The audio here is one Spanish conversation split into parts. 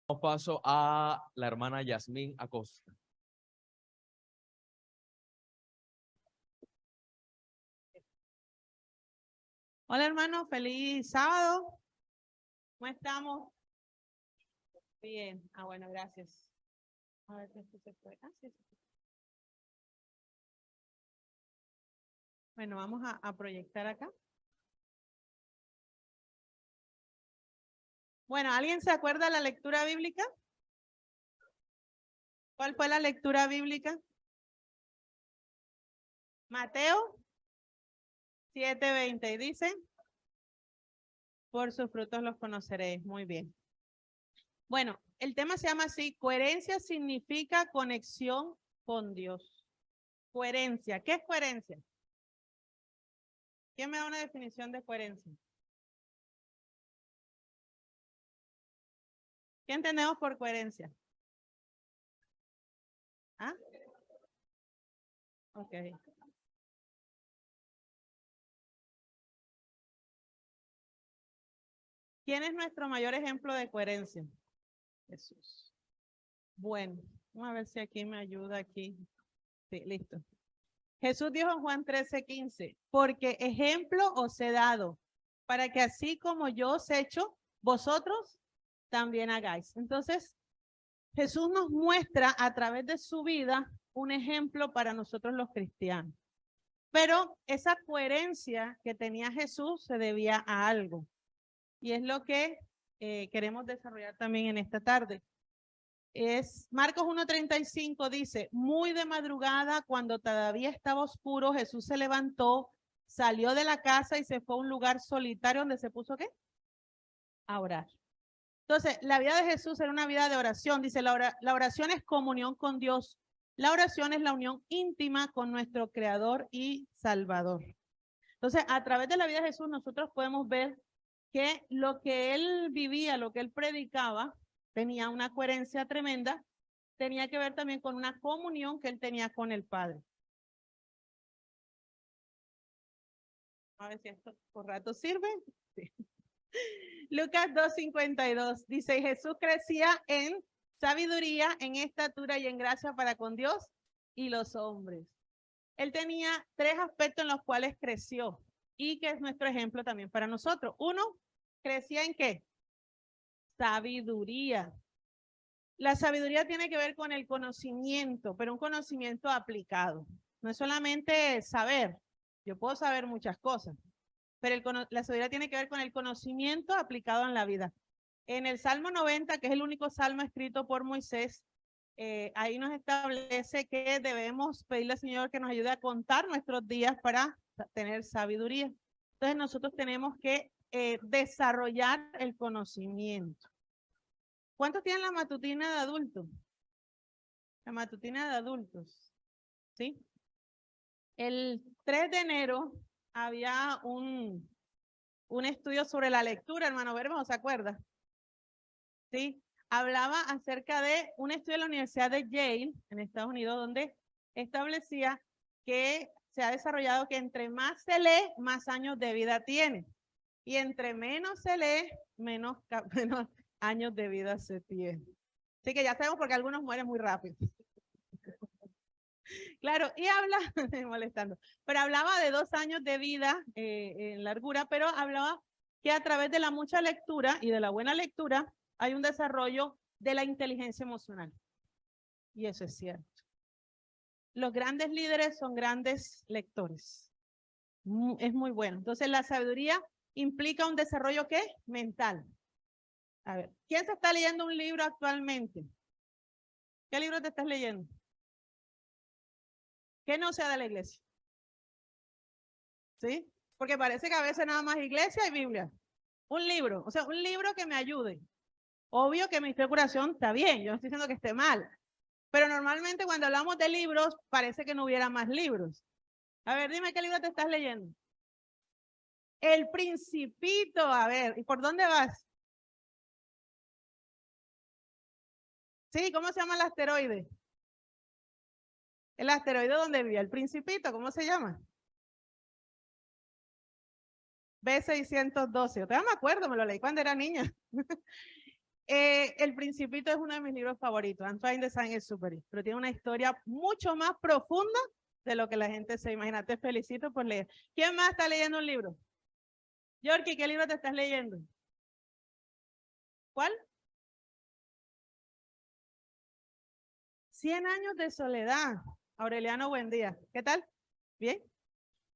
Paso a la hermana Yasmín Acosta. Hola hermano, feliz sábado. ¿Cómo estamos? Bien. Bueno, gracias. A ver si esto se puede. Sí. Bueno, vamos a proyectar acá. Bueno, ¿alguien se acuerda de la lectura bíblica? ¿Cuál fue la lectura bíblica? Mateo 7:20 y dice, por sus frutos los conoceréis. Muy bien. Bueno, el tema se llama así, coherencia significa conexión con Dios. Coherencia, ¿qué es coherencia? ¿Quién me da una definición de coherencia? ¿Qué entendemos por coherencia? ¿Ah? Ok. ¿Quién es nuestro mayor ejemplo de coherencia? Jesús. Bueno, vamos a ver si aquí me ayuda aquí. Sí, listo. Jesús dijo en Juan 13:15, porque ejemplo os he dado, para que así como yo os he hecho, vosotros también hagáis. Entonces, Jesús nos muestra a través de su vida un ejemplo para nosotros los cristianos. Pero esa coherencia que tenía Jesús se debía a algo. Y es lo que queremos desarrollar también en esta tarde. Es Marcos 1:35 dice, muy de madrugada, cuando todavía estaba oscuro, Jesús se levantó, salió de la casa y se fue a un lugar solitario donde se puso ¿qué? A orar. Entonces, la vida de Jesús era una vida de oración. Dice, la oración es comunión con Dios. La oración es la unión íntima con nuestro Creador y Salvador. Entonces, a través de la vida de Jesús, nosotros podemos ver que lo que él vivía, lo que él predicaba, tenía una coherencia tremenda, tenía que ver también con una comunión que él tenía con el Padre. A ver si esto por rato sirve. Sí. Lucas 2:52 dice, Jesús crecía en sabiduría, en estatura y en gracia para con Dios y los hombres. Él tenía 3 aspectos en los cuales creció y que es nuestro ejemplo también para nosotros. Uno, crecía en ¿qué? Sabiduría. La sabiduría tiene que ver con el conocimiento, pero un conocimiento aplicado. No es solamente saber. Yo puedo saber muchas cosas, pero la sabiduría tiene que ver con el conocimiento aplicado en la vida. En el Salmo 90, que es el único salmo escrito por Moisés, ahí nos establece que debemos pedirle al Señor que nos ayude a contar nuestros días para tener sabiduría. Entonces nosotros tenemos que desarrollar el conocimiento. ¿Cuántos tienen la matutina de adultos? La matutina de adultos, ¿sí? El 3 de enero había un estudio sobre la lectura, hermano Bermejo, ¿se acuerda? ¿Sí? Hablaba acerca de un estudio de la Universidad de Yale, en Estados Unidos, donde establecía que se ha desarrollado que entre más se lee, más años de vida tiene. Y entre menos se lee, menos años de vida se tiene. Así que ya sabemos porque algunos mueren muy rápido. Claro, y habla, molestando, pero hablaba de 2 años de vida en largura, pero hablaba que a través de la mucha lectura y de la buena lectura hay un desarrollo de la inteligencia emocional. Y eso es cierto. Los grandes líderes son grandes lectores. Es muy bueno. Entonces, la sabiduría implica un desarrollo, ¿qué? Mental. A ver, ¿quién se está leyendo un libro actualmente? ¿Qué libro te estás leyendo? Que no sea de la iglesia. ¿Sí? Porque parece que a veces nada más iglesia y Biblia. Un libro, o sea, un libro que me ayude. Obvio que Ministerio de Curación está bien, yo no estoy diciendo que esté mal. Pero normalmente cuando hablamos de libros, parece que no hubiera más libros. A ver, dime qué libro te estás leyendo. El Principito, a ver, ¿y por dónde vas? Sí, ¿cómo se llama el asteroide? El asteroide donde vivía el Principito, ¿cómo se llama? B612, yo todavía me acuerdo, me lo leí cuando era niña. El Principito es uno de mis libros favoritos. Antoine de Saint-Exupéry, pero tiene una historia mucho más profunda de lo que la gente se imagina. Te felicito por leer. ¿Quién más está leyendo un libro? Yorkie, ¿qué libro te estás leyendo? ¿Cuál? 100 años de soledad. Aureliano Buendía. ¿Qué tal? ¿Bien?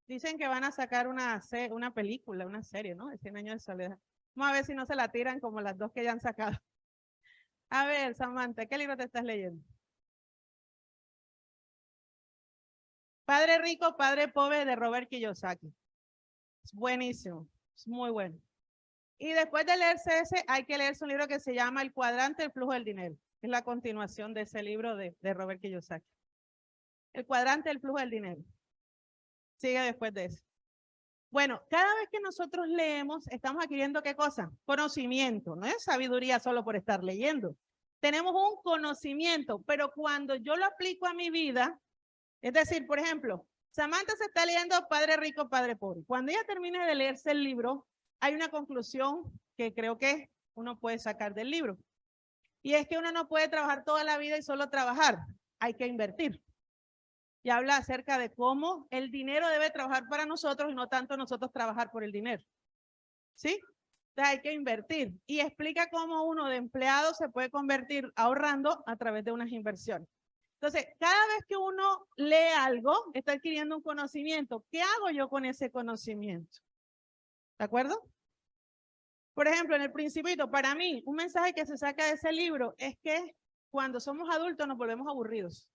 Dicen que van a sacar una película, una serie, ¿no? De 100 años de soledad. Vamos a ver si no se la tiran como las dos que ya han sacado. A ver, Samantha, ¿qué libro te estás leyendo? Padre Rico, Padre Pobre de Robert Kiyosaki. Es buenísimo, es muy bueno. Y después de leerse ese, hay que leerse un libro que se llama El Cuadrante del Flujo del Dinero. Es la continuación de ese libro de Robert Kiyosaki. El Cuadrante del Flujo del Dinero. Sigue después de eso. Bueno, cada vez que nosotros leemos, estamos adquiriendo ¿qué cosa? Conocimiento, no es sabiduría solo por estar leyendo. Tenemos un conocimiento, pero cuando yo lo aplico a mi vida, es decir, por ejemplo, Samantha se está leyendo Padre Rico, Padre Pobre. Cuando ella termine de leerse el libro, hay una conclusión que creo que uno puede sacar del libro. Y es que uno no puede trabajar toda la vida y solo trabajar, hay que invertir. Y habla acerca de cómo el dinero debe trabajar para nosotros y no tanto nosotros trabajar por el dinero. ¿Sí? Entonces hay que invertir. Y explica cómo uno de empleado se puede convertir ahorrando a través de unas inversiones. Entonces, cada vez que uno lee algo, está adquiriendo un conocimiento. ¿Qué hago yo con ese conocimiento? ¿De acuerdo? Por ejemplo, en El Principito, para mí, un mensaje que se saca de ese libro es que cuando somos adultos nos volvemos aburridos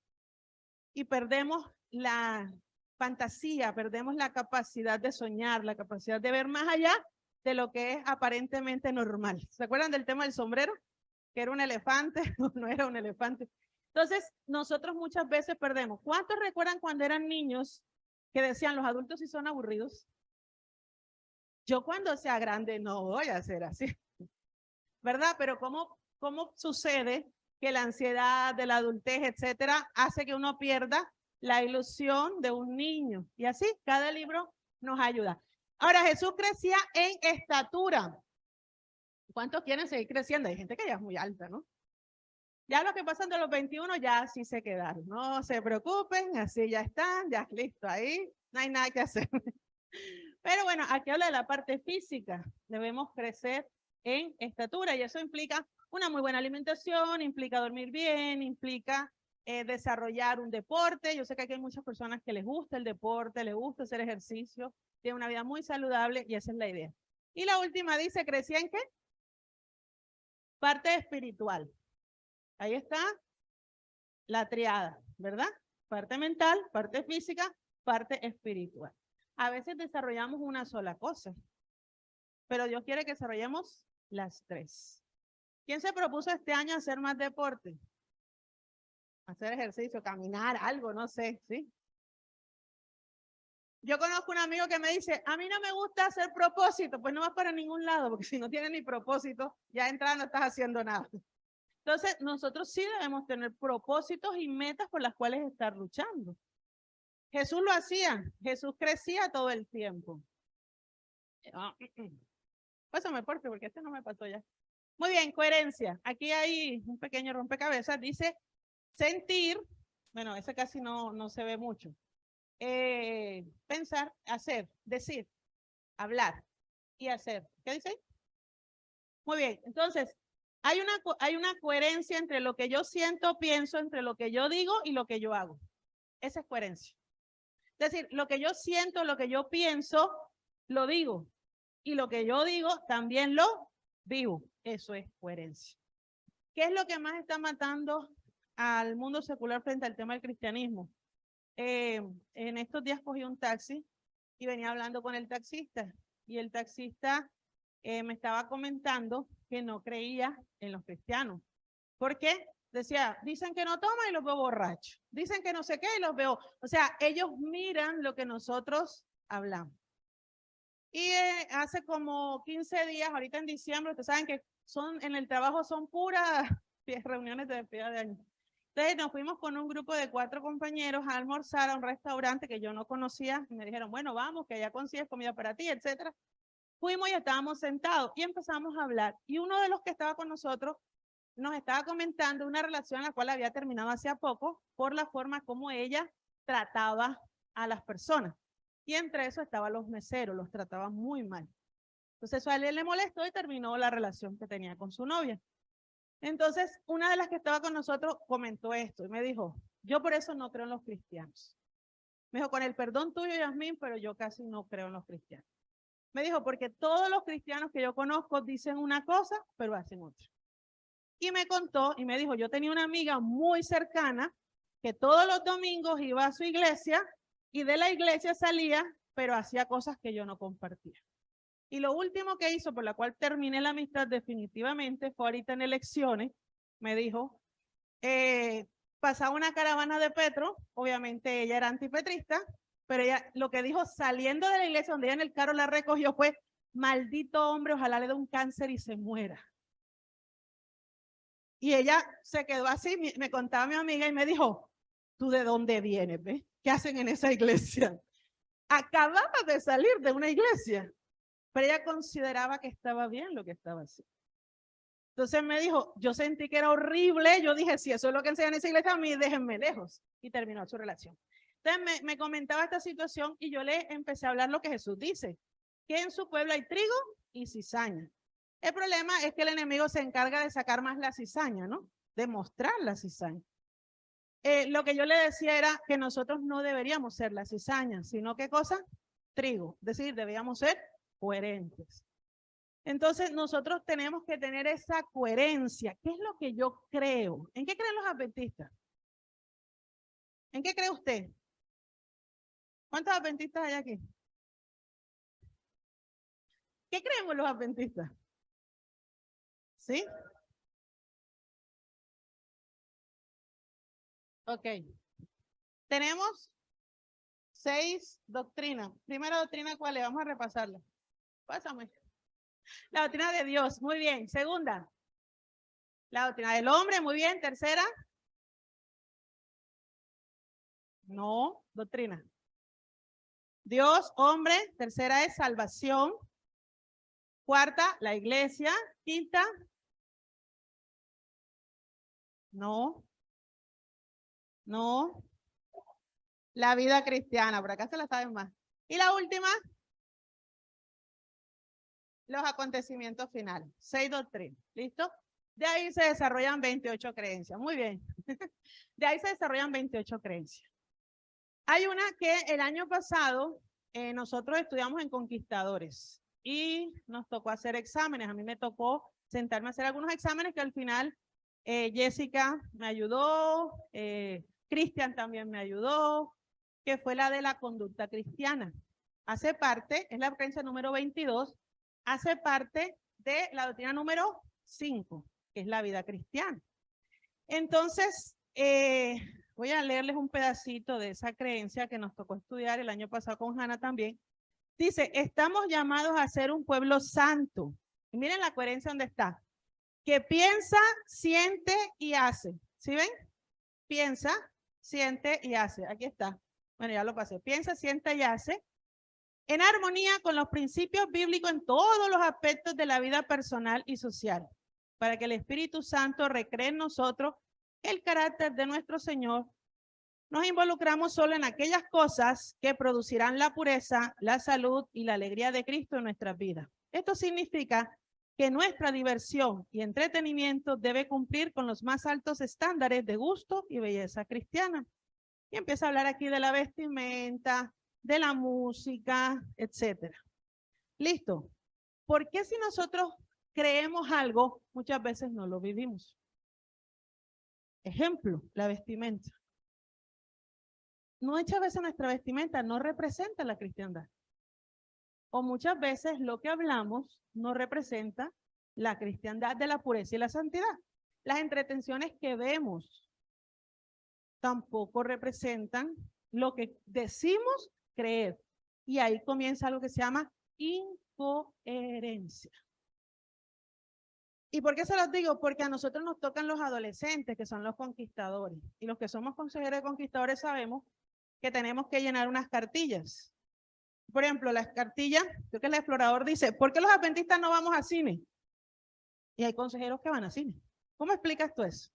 y perdemos la fantasía, perdemos la capacidad de soñar, la capacidad de ver más allá de lo que es aparentemente normal. ¿Se acuerdan del tema del sombrero? Que era un elefante o no era un elefante. Entonces, nosotros muchas veces perdemos. ¿Cuántos recuerdan cuando eran niños que decían los adultos sí son aburridos? Yo cuando sea grande no voy a ser así, ¿verdad? Pero ¿cómo sucede que la ansiedad de la adultez, etcétera, hace que uno pierda la ilusión de un niño? Y así, cada libro nos ayuda. Ahora, Jesús crecía en estatura. ¿Cuántos quieren seguir creciendo? Hay gente que ya es muy alta, ¿no? Ya los que pasan de los 21 ya así se quedaron. No se preocupen, así ya están, ya listo, ahí no hay nada que hacer. Pero bueno, aquí habla de la parte física. Debemos crecer en estatura y eso implica una muy buena alimentación, implica dormir bien, implica desarrollar un deporte. Yo sé que aquí hay muchas personas que les gusta el deporte, les gusta hacer ejercicio, tienen una vida muy saludable y esa es la idea. Y la última dice, ¿crecía en qué? Parte espiritual. Ahí está la triada, ¿verdad? Parte mental, parte física, parte espiritual. A veces desarrollamos una sola cosa, pero Dios quiere que desarrollemos las tres. ¿Quién se propuso este año hacer más deporte? Hacer ejercicio, caminar, algo, no sé, ¿sí? Yo conozco un amigo que me dice, a mí no me gusta hacer propósito, pues no vas para ningún lado, porque si no tienes ni propósito, ya entrando no estás haciendo nada. Entonces, nosotros sí debemos tener propósitos y metas por las cuales estar luchando. Jesús lo hacía, Jesús crecía todo el tiempo. Pásame porque este no me pasó ya. Muy bien, coherencia. Aquí hay un pequeño rompecabezas. Dice sentir, bueno, ese casi no se ve mucho. Pensar, hacer, decir, hablar y hacer. ¿Qué dice? Muy bien, entonces, hay una coherencia entre lo que yo siento, pienso, entre lo que yo digo y lo que yo hago. Esa es coherencia. Es decir, lo que yo siento, lo que yo pienso, lo digo. Y lo que yo digo, también lo vivo. Eso es coherencia. ¿Qué es lo que más está matando al mundo secular frente al tema del cristianismo? En estos días cogí un taxi y venía hablando con el taxista. Y el taxista me estaba comentando que no creía en los cristianos. ¿Por qué? Decía, dicen que no toman y los veo borrachos. Dicen que no sé qué y los veo. O sea, ellos miran lo que nosotros hablamos. Y hace como 15 días, ahorita en diciembre, ustedes saben que en el trabajo son puras reuniones de despedida de año. Entonces nos fuimos con un grupo de 4 compañeros a almorzar a un restaurante que yo no conocía. Y me dijeron, bueno, vamos, que allá consigues comida para ti, etcétera. Fuimos y estábamos sentados y empezamos a hablar. Y uno de los que estaba con nosotros nos estaba comentando una relación en la cual había terminado hace poco por la forma como ella trataba a las personas. Y entre eso estaban los meseros, los trataba muy mal. Entonces eso a él le molestó y terminó la relación que tenía con su novia. Entonces, una de las que estaba con nosotros comentó esto y me dijo, yo por eso no creo en los cristianos. Me dijo, con el perdón tuyo, Yasmín, pero yo casi no creo en los cristianos. Me dijo, porque todos los cristianos que yo conozco dicen una cosa, pero hacen otra. Y me contó y me dijo, yo tenía una amiga muy cercana que todos los domingos iba a su iglesia y de la iglesia salía, pero hacía cosas que yo no compartía. Y lo último que hizo, por la cual terminé la amistad definitivamente, fue ahorita en elecciones, me dijo, pasaba una caravana de Petro, obviamente ella era antipetrista, pero ella lo que dijo saliendo de la iglesia donde ella en el carro la recogió fue, maldito hombre, ojalá le dé un cáncer y se muera. Y ella se quedó así, me contaba mi amiga y me dijo, ¿tú de dónde vienes? ¿Ves? ¿Qué hacen en esa iglesia? Acababa de salir de una iglesia, pero ella consideraba que estaba bien lo que estaba haciendo. Entonces me dijo, yo sentí que era horrible, yo dije, si eso es lo que enseñan en esa iglesia, a mí déjenme lejos. Y terminó su relación. Entonces me comentaba esta situación y yo le empecé a hablar lo que Jesús dice, que en su pueblo hay trigo y cizaña. El problema es que el enemigo se encarga de sacar más la cizaña, ¿no? De mostrar la cizaña. Lo que yo le decía era que nosotros no deberíamos ser la cizaña, sino ¿qué cosa? Trigo. Es decir, deberíamos ser coherentes. Entonces, nosotros tenemos que tener esa coherencia. ¿Qué es lo que yo creo? ¿En qué creen los adventistas? ¿En qué cree usted? ¿Cuántos adventistas hay aquí? ¿Qué creemos los adventistas? ¿Sí? Ok. Tenemos 6 doctrinas. Primera doctrina, ¿cuál es? Vamos a repasarla. Pásame. La doctrina de Dios. Muy bien. Segunda. La doctrina del hombre. Muy bien. Tercera. No. Doctrina. Dios, hombre. Tercera es salvación. Cuarta, la iglesia. Quinta. No. No. La vida cristiana. Por acá se la saben más. Y la última. Los acontecimientos finales. 6 doctrinas. ¿Listo? De ahí se desarrollan 28 creencias. Muy bien. De ahí se desarrollan 28 creencias. Hay una que el año pasado nosotros estudiamos en Conquistadores y nos tocó hacer exámenes. A mí me tocó sentarme a hacer algunos exámenes que al final Jessica me ayudó, Cristian también me ayudó, que fue la de la conducta cristiana. Hace parte, es la creencia número 22, hace parte de la doctrina número 5, que es la vida cristiana. Entonces, voy a leerles un pedacito de esa creencia que nos tocó estudiar el año pasado con Hannah también. Dice, estamos llamados a ser un pueblo santo. Y miren la coherencia donde está. Que piensa, siente y hace. ¿Sí ven? Piensa, siente y hace. Aquí está. Bueno, ya lo pasé. Piensa, siente y hace. En armonía con los principios bíblicos en todos los aspectos de la vida personal y social. Para que el Espíritu Santo recree en nosotros el carácter de nuestro Señor, nos involucramos solo en aquellas cosas que producirán la pureza, la salud y la alegría de Cristo en nuestras vidas. Esto significa que nuestra diversión y entretenimiento debe cumplir con los más altos estándares de gusto y belleza cristiana. Y empieza a hablar aquí de la vestimenta, de la música, etcétera. ¿Listo? ¿Por qué si nosotros creemos algo, muchas veces no lo vivimos? Ejemplo, la vestimenta. Muchas veces nuestra vestimenta no representa la cristiandad. O muchas veces lo que hablamos no representa la cristiandad de la pureza y la santidad. Las entretenciones que vemos tampoco representan lo que decimos creer. Y ahí comienza algo que se llama incoherencia. ¿Y por qué se los digo? Porque a nosotros nos tocan los adolescentes, que son los conquistadores. Y los que somos consejeros de conquistadores sabemos que tenemos que llenar unas cartillas. Por ejemplo, las cartillas, creo que el explorador dice, ¿por qué los adventistas no vamos a cine? Y hay consejeros que van a cine. ¿Cómo explicas tú eso?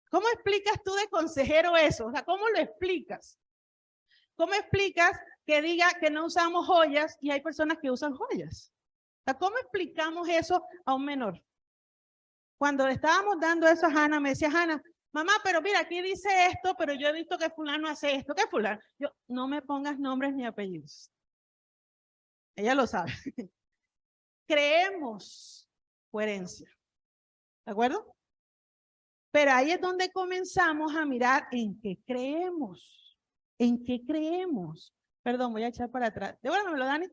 ¿Cómo explicas tú de consejero eso? O sea, ¿cómo lo explicas? ¿Cómo explicas que diga que no usamos joyas y hay personas que usan joyas? O sea, ¿cómo explicamos eso a un menor? Cuando le estábamos dando eso a Hannah, me decía Hannah, mamá, pero mira, aquí dice esto, pero yo he visto que fulano hace esto. ¿Qué fulano? Yo, no me pongas nombres ni apellidos. Ella lo sabe. Creemos coherencia. ¿De acuerdo? Pero ahí es donde comenzamos a mirar en qué creemos. ¿En qué creemos? Perdón, voy a echar para atrás. Devuélvemelo, Dani.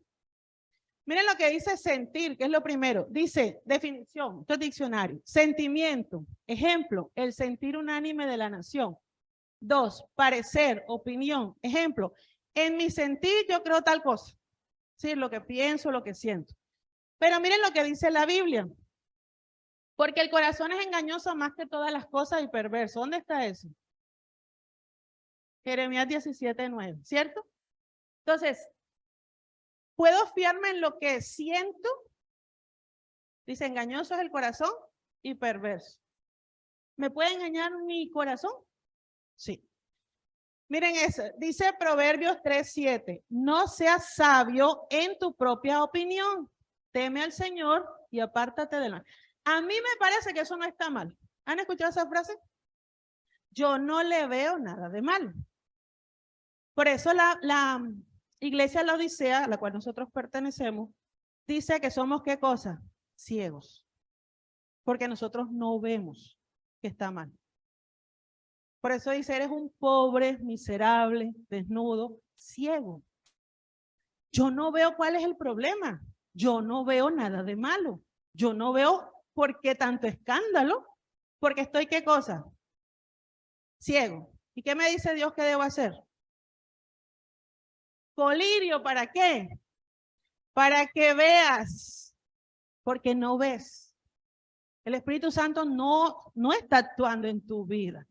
Miren lo que dice sentir, que es lo primero. Dice, definición, esto es diccionario. Sentimiento. Ejemplo, el sentir unánime de la nación. 2, parecer, opinión. Ejemplo, en mi sentir yo creo tal cosa. Sí, lo que pienso, lo que siento. Pero miren lo que dice la Biblia. Porque el corazón es engañoso más que todas las cosas y perverso. ¿Dónde está eso? Jeremías 17:9, ¿cierto? Entonces, ¿puedo fiarme en lo que siento? Dice, engañoso es el corazón y perverso. ¿Me puede engañar mi corazón? Sí. Miren eso, dice Proverbios 3:7, no seas sabio en tu propia opinión, teme al Señor y apártate de la... A mí me parece que eso no está mal. ¿Han escuchado esa frase? Yo no le veo nada de mal. Por eso la iglesia de la Odisea, a la cual nosotros pertenecemos, dice que somos ¿qué cosa? Ciegos. Porque nosotros no vemos que está mal. Por eso dice, eres un pobre, miserable, desnudo, ciego. Yo no veo cuál es el problema. Yo no veo nada de malo. Yo no veo por qué tanto escándalo. Porque estoy, ¿qué cosa? Ciego. ¿Y qué me dice Dios que debo hacer? Colirio, ¿para qué? Para que veas. Porque no ves. El Espíritu Santo no está actuando en tu vida.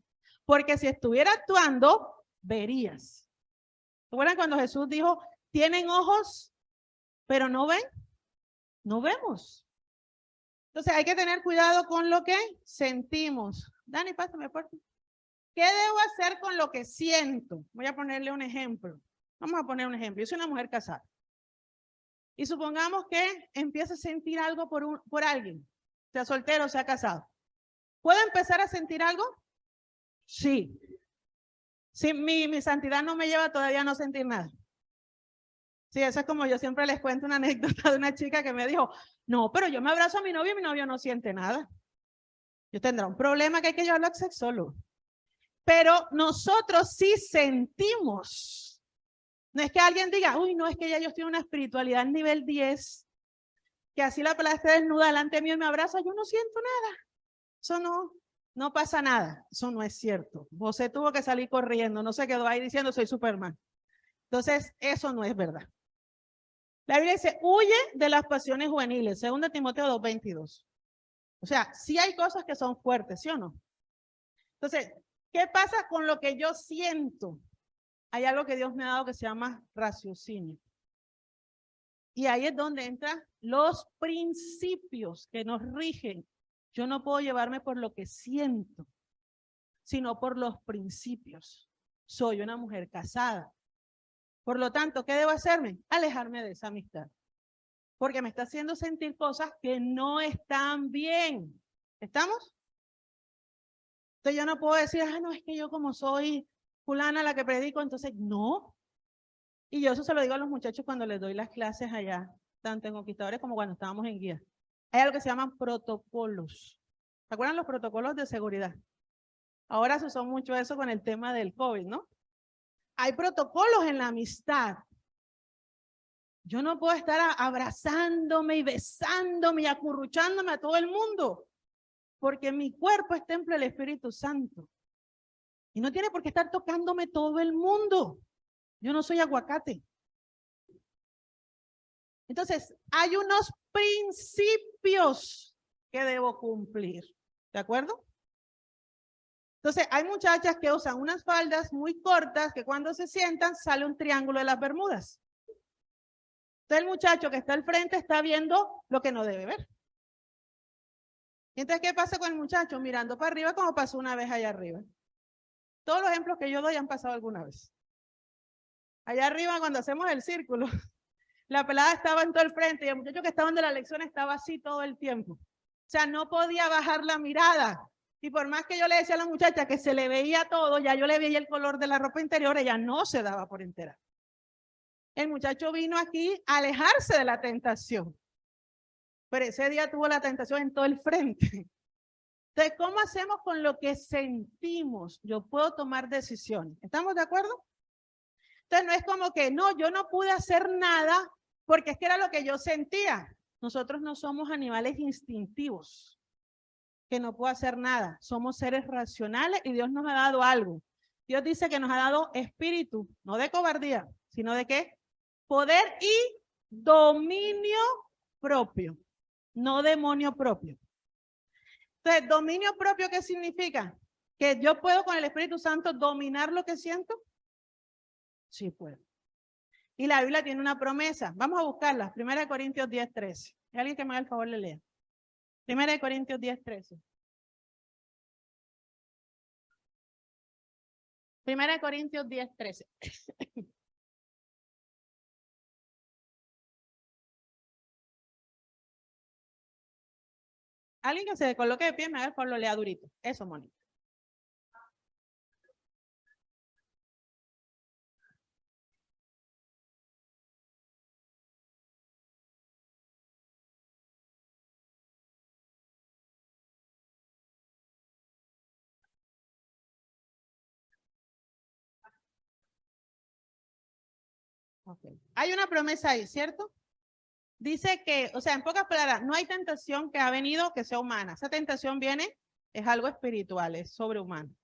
Porque si estuviera actuando, verías. ¿Recuerdan cuando Jesús dijo, tienen ojos, pero no ven? No vemos. Entonces hay que tener cuidado con lo que sentimos. Dani, pásame por favor. ¿Qué debo hacer con lo que siento? Voy a ponerle un ejemplo. Vamos a poner un ejemplo. Yo soy una mujer casada. Y supongamos que empieza a sentir algo por alguien. Sea soltero, sea casado. ¿Puedo empezar a sentir algo? Sí. Sí, mi santidad no me lleva todavía a no sentir nada. Sí, eso es como yo siempre les cuento una anécdota de una chica que me dijo, no, pero yo me abrazo a mi novio y mi novio no siente nada. Yo tendré un problema que hay que llevarlo al sexólogo. Pero nosotros sí sentimos. No es que alguien diga, uy, no, es que ya yo estoy en una espiritualidad nivel 10, que así la pelada esté desnuda delante mío y me abraza, yo no siento nada. Eso no pasa nada. Eso no es cierto. José tuvo que salir corriendo, no se quedó ahí diciendo soy Superman. Entonces, eso no es verdad. La Biblia dice, huye de las pasiones juveniles, 2 Timoteo 2:22. O sea, sí hay cosas que son fuertes, ¿sí o no? Entonces, ¿qué pasa con lo que yo siento? Hay algo que Dios me ha dado que se llama raciocinio. Y ahí es donde entran los principios que nos rigen. Yo no puedo llevarme por lo que siento, sino por los principios. Soy una mujer casada. Por lo tanto, ¿qué debo hacerme? Alejarme de esa amistad. Porque me está haciendo sentir cosas que no están bien. ¿Estamos? Entonces yo no puedo decir, no, es que yo como soy fulana la que predico, entonces no. Y yo eso se lo digo a los muchachos cuando les doy las clases allá, tanto en Conquistadores como cuando estábamos en guía. Hay algo que se llaman protocolos. ¿Se acuerdan los protocolos de seguridad? Ahora se usó mucho eso con el tema del COVID, ¿no? Hay protocolos en la amistad. Yo no puedo estar abrazándome y besándome y acurruchándome a todo el mundo, porque mi cuerpo es templo del Espíritu Santo. Y no tiene por qué estar tocándome todo el mundo. Yo no soy aguacate. Entonces, hay unos principios que debo cumplir. ¿De acuerdo? Entonces, hay muchachas que usan unas faldas muy cortas que cuando se sientan sale un triángulo de las Bermudas. Entonces, el muchacho que está al frente está viendo lo que no debe ver. Y entonces, ¿qué pasa con el muchacho? Mirando para arriba como pasó una vez allá arriba. Todos los ejemplos que yo doy han pasado alguna vez. Allá arriba, cuando hacemos el círculo, la pelada estaba en todo el frente y el muchacho que estaba dando la lección estaba así todo el tiempo. O sea, no podía bajar la mirada. Y por más que yo le decía a la muchacha que se le veía todo, ya yo le veía el color de la ropa interior, ella no se daba por enterar. El muchacho vino aquí a alejarse de la tentación. Pero ese día tuvo la tentación en todo el frente. Entonces, ¿cómo hacemos con lo que sentimos? Yo puedo tomar decisiones. ¿Estamos de acuerdo? Entonces, no es como que, no, yo no pude hacer nada porque es que era lo que yo sentía. Nosotros no somos animales instintivos, que no puedo hacer nada. Somos seres racionales y Dios nos ha dado algo. Dios dice que nos ha dado espíritu, no de cobardía, sino de qué? Poder y dominio propio, no demonio propio. Entonces, dominio propio, ¿qué significa? ¿Que yo puedo con el Espíritu Santo dominar lo que siento? Sí puedo. Y la Biblia tiene una promesa. Vamos a buscarla. 1 Corintios 10:13. ¿Hay alguien que me haga el favor de leer? 1 Corintios 10:13. 1 Corintios 10:13. Alguien que se coloque de pie, me haga el favor, lo lea durito. Eso, Mónica. Okay. Hay una promesa ahí, ¿cierto? Dice que, o sea, en pocas palabras, no hay tentación que ha venido que sea humana. Esa tentación viene, es algo espiritual, es sobrehumano.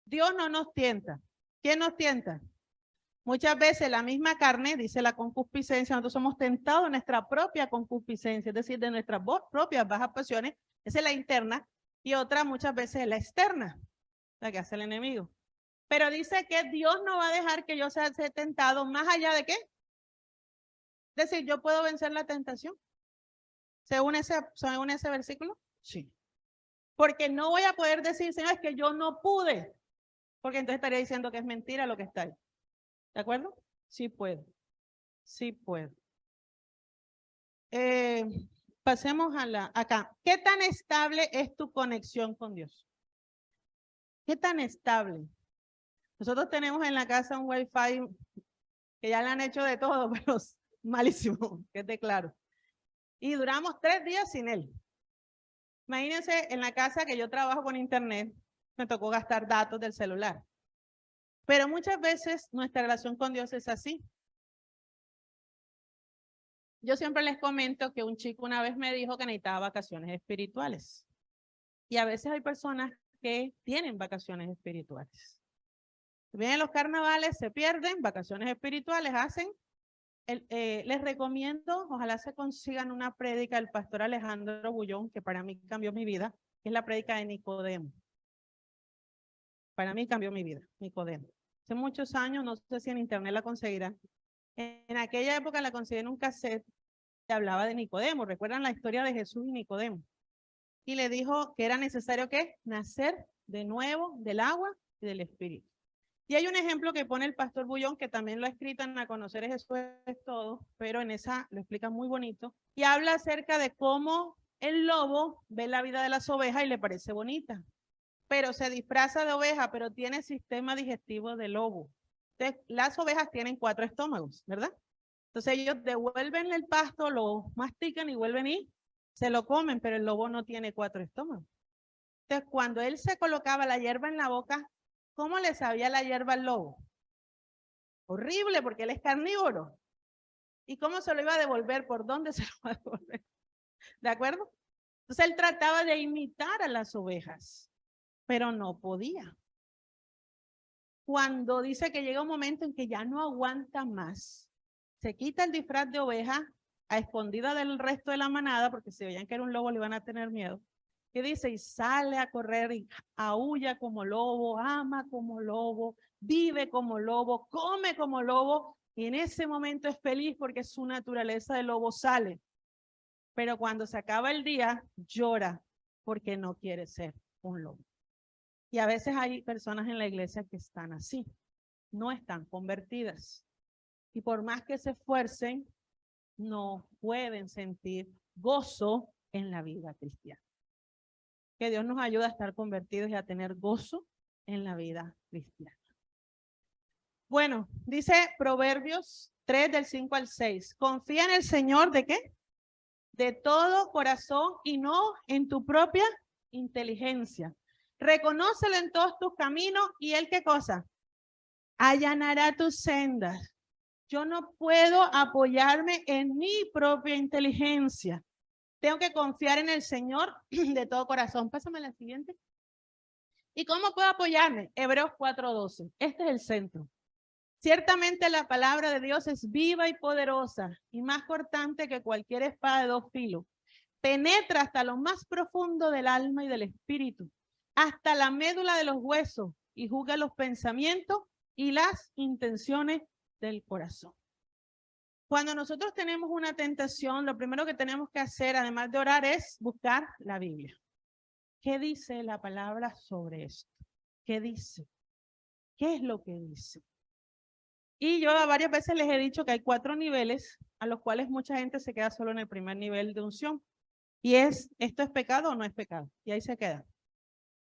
Dios no nos tienta. ¿Quién nos tienta? Muchas veces la misma carne, dice la concupiscencia, nosotros somos tentados en nuestra propia concupiscencia, es decir, de nuestras propias bajas pasiones, esa es la interna, y otra muchas veces es la externa, la que hace el enemigo. Pero dice que Dios no va a dejar que yo sea tentado más allá de qué. Es decir, yo puedo vencer la tentación. ¿Según ese versículo? Sí. Porque no voy a poder decir, Señor, es que yo no pude, porque entonces estaría diciendo que es mentira lo que está ahí. ¿De acuerdo? Sí puedo. Sí puedo. Pasemos acá. ¿Qué tan estable es tu conexión con Dios? ¿Qué tan estable? Nosotros tenemos en la casa un Wi-Fi que ya le han hecho de todo, pero es malísimo, que esté claro. Y duramos 3 días sin él. Imagínense, en la casa que yo trabajo con internet, me tocó gastar datos del celular. Pero muchas veces nuestra relación con Dios es así. Yo siempre les comento que un chico una vez me dijo que necesitaba vacaciones espirituales. Y a veces hay personas que tienen vacaciones espirituales. Vienen los carnavales, se pierden, vacaciones espirituales hacen. Les recomiendo, ojalá se consigan una prédica del pastor Alejandro Bullón, que para mí cambió mi vida, que es la prédica de Nicodemo. Para mí cambió mi vida, Nicodemo. Hace muchos años, no sé si en internet la conseguirán. En aquella época la conseguí en un cassette que hablaba de Nicodemo. ¿Recuerdan la historia de Jesús y Nicodemo? Y le dijo que era necesario ¿qué? Nacer de nuevo del agua y del espíritu. Y hay un ejemplo que pone el pastor Bullón, que también lo ha escrito en A Conocer a Jesús es Todo, pero en esa lo explica muy bonito, y habla acerca de cómo el lobo ve la vida de las ovejas y le parece bonita, pero se disfraza de oveja, pero tiene sistema digestivo de lobo. Entonces, las ovejas tienen 4 estómagos, ¿verdad? Entonces ellos devuelven el pasto, lo mastican y vuelven y se lo comen, pero el lobo no tiene 4 estómagos. Entonces, cuando él se colocaba la hierba en la boca, ¿cómo le sabía la hierba al lobo? Horrible, porque él es carnívoro. ¿Y cómo se lo iba a devolver? ¿Por dónde se lo va a devolver? ¿De acuerdo? Entonces él trataba de imitar a las ovejas, pero no podía. Cuando dice que llega un momento en que ya no aguanta más, se quita el disfraz de oveja a escondida del resto de la manada, porque si veían que era un lobo le iban a tener miedo. ¿Qué dice? Y sale a correr y aúlla como lobo, ama como lobo, vive como lobo, come como lobo, y en ese momento es feliz porque su naturaleza de lobo sale. Pero cuando se acaba el día, llora porque no quiere ser un lobo. Y a veces hay personas en la iglesia que están así, no están convertidas. Y por más que se esfuercen, no pueden sentir gozo en la vida cristiana. Que Dios nos ayude a estar convertidos y a tener gozo en la vida cristiana. Bueno, dice Proverbios 3 del 5 al 6. Confía en el Señor, ¿de qué? De todo corazón y no en tu propia inteligencia. Reconócelo en todos tus caminos y Él, ¿qué cosa? Allanará tus sendas. Yo no puedo apoyarme en mi propia inteligencia. Tengo que confiar en el Señor de todo corazón. Pásame la siguiente. ¿Y cómo puedo apoyarme? Hebreos 4:12. Este es el centro. Ciertamente la palabra de Dios es viva y poderosa y más cortante que cualquier espada de 2 filos. Penetra hasta lo más profundo del alma y del espíritu, hasta la médula de los huesos y juzga los pensamientos y las intenciones del corazón. Cuando nosotros tenemos una tentación, lo primero que tenemos que hacer, además de orar, es buscar la Biblia. ¿Qué dice la palabra sobre esto? ¿Qué dice? ¿Qué es lo que dice? Y yo varias veces les he dicho que hay 4 niveles a los cuales mucha gente se queda solo en el primer nivel de unción. Y es, ¿esto es pecado o no es pecado? Y ahí se queda.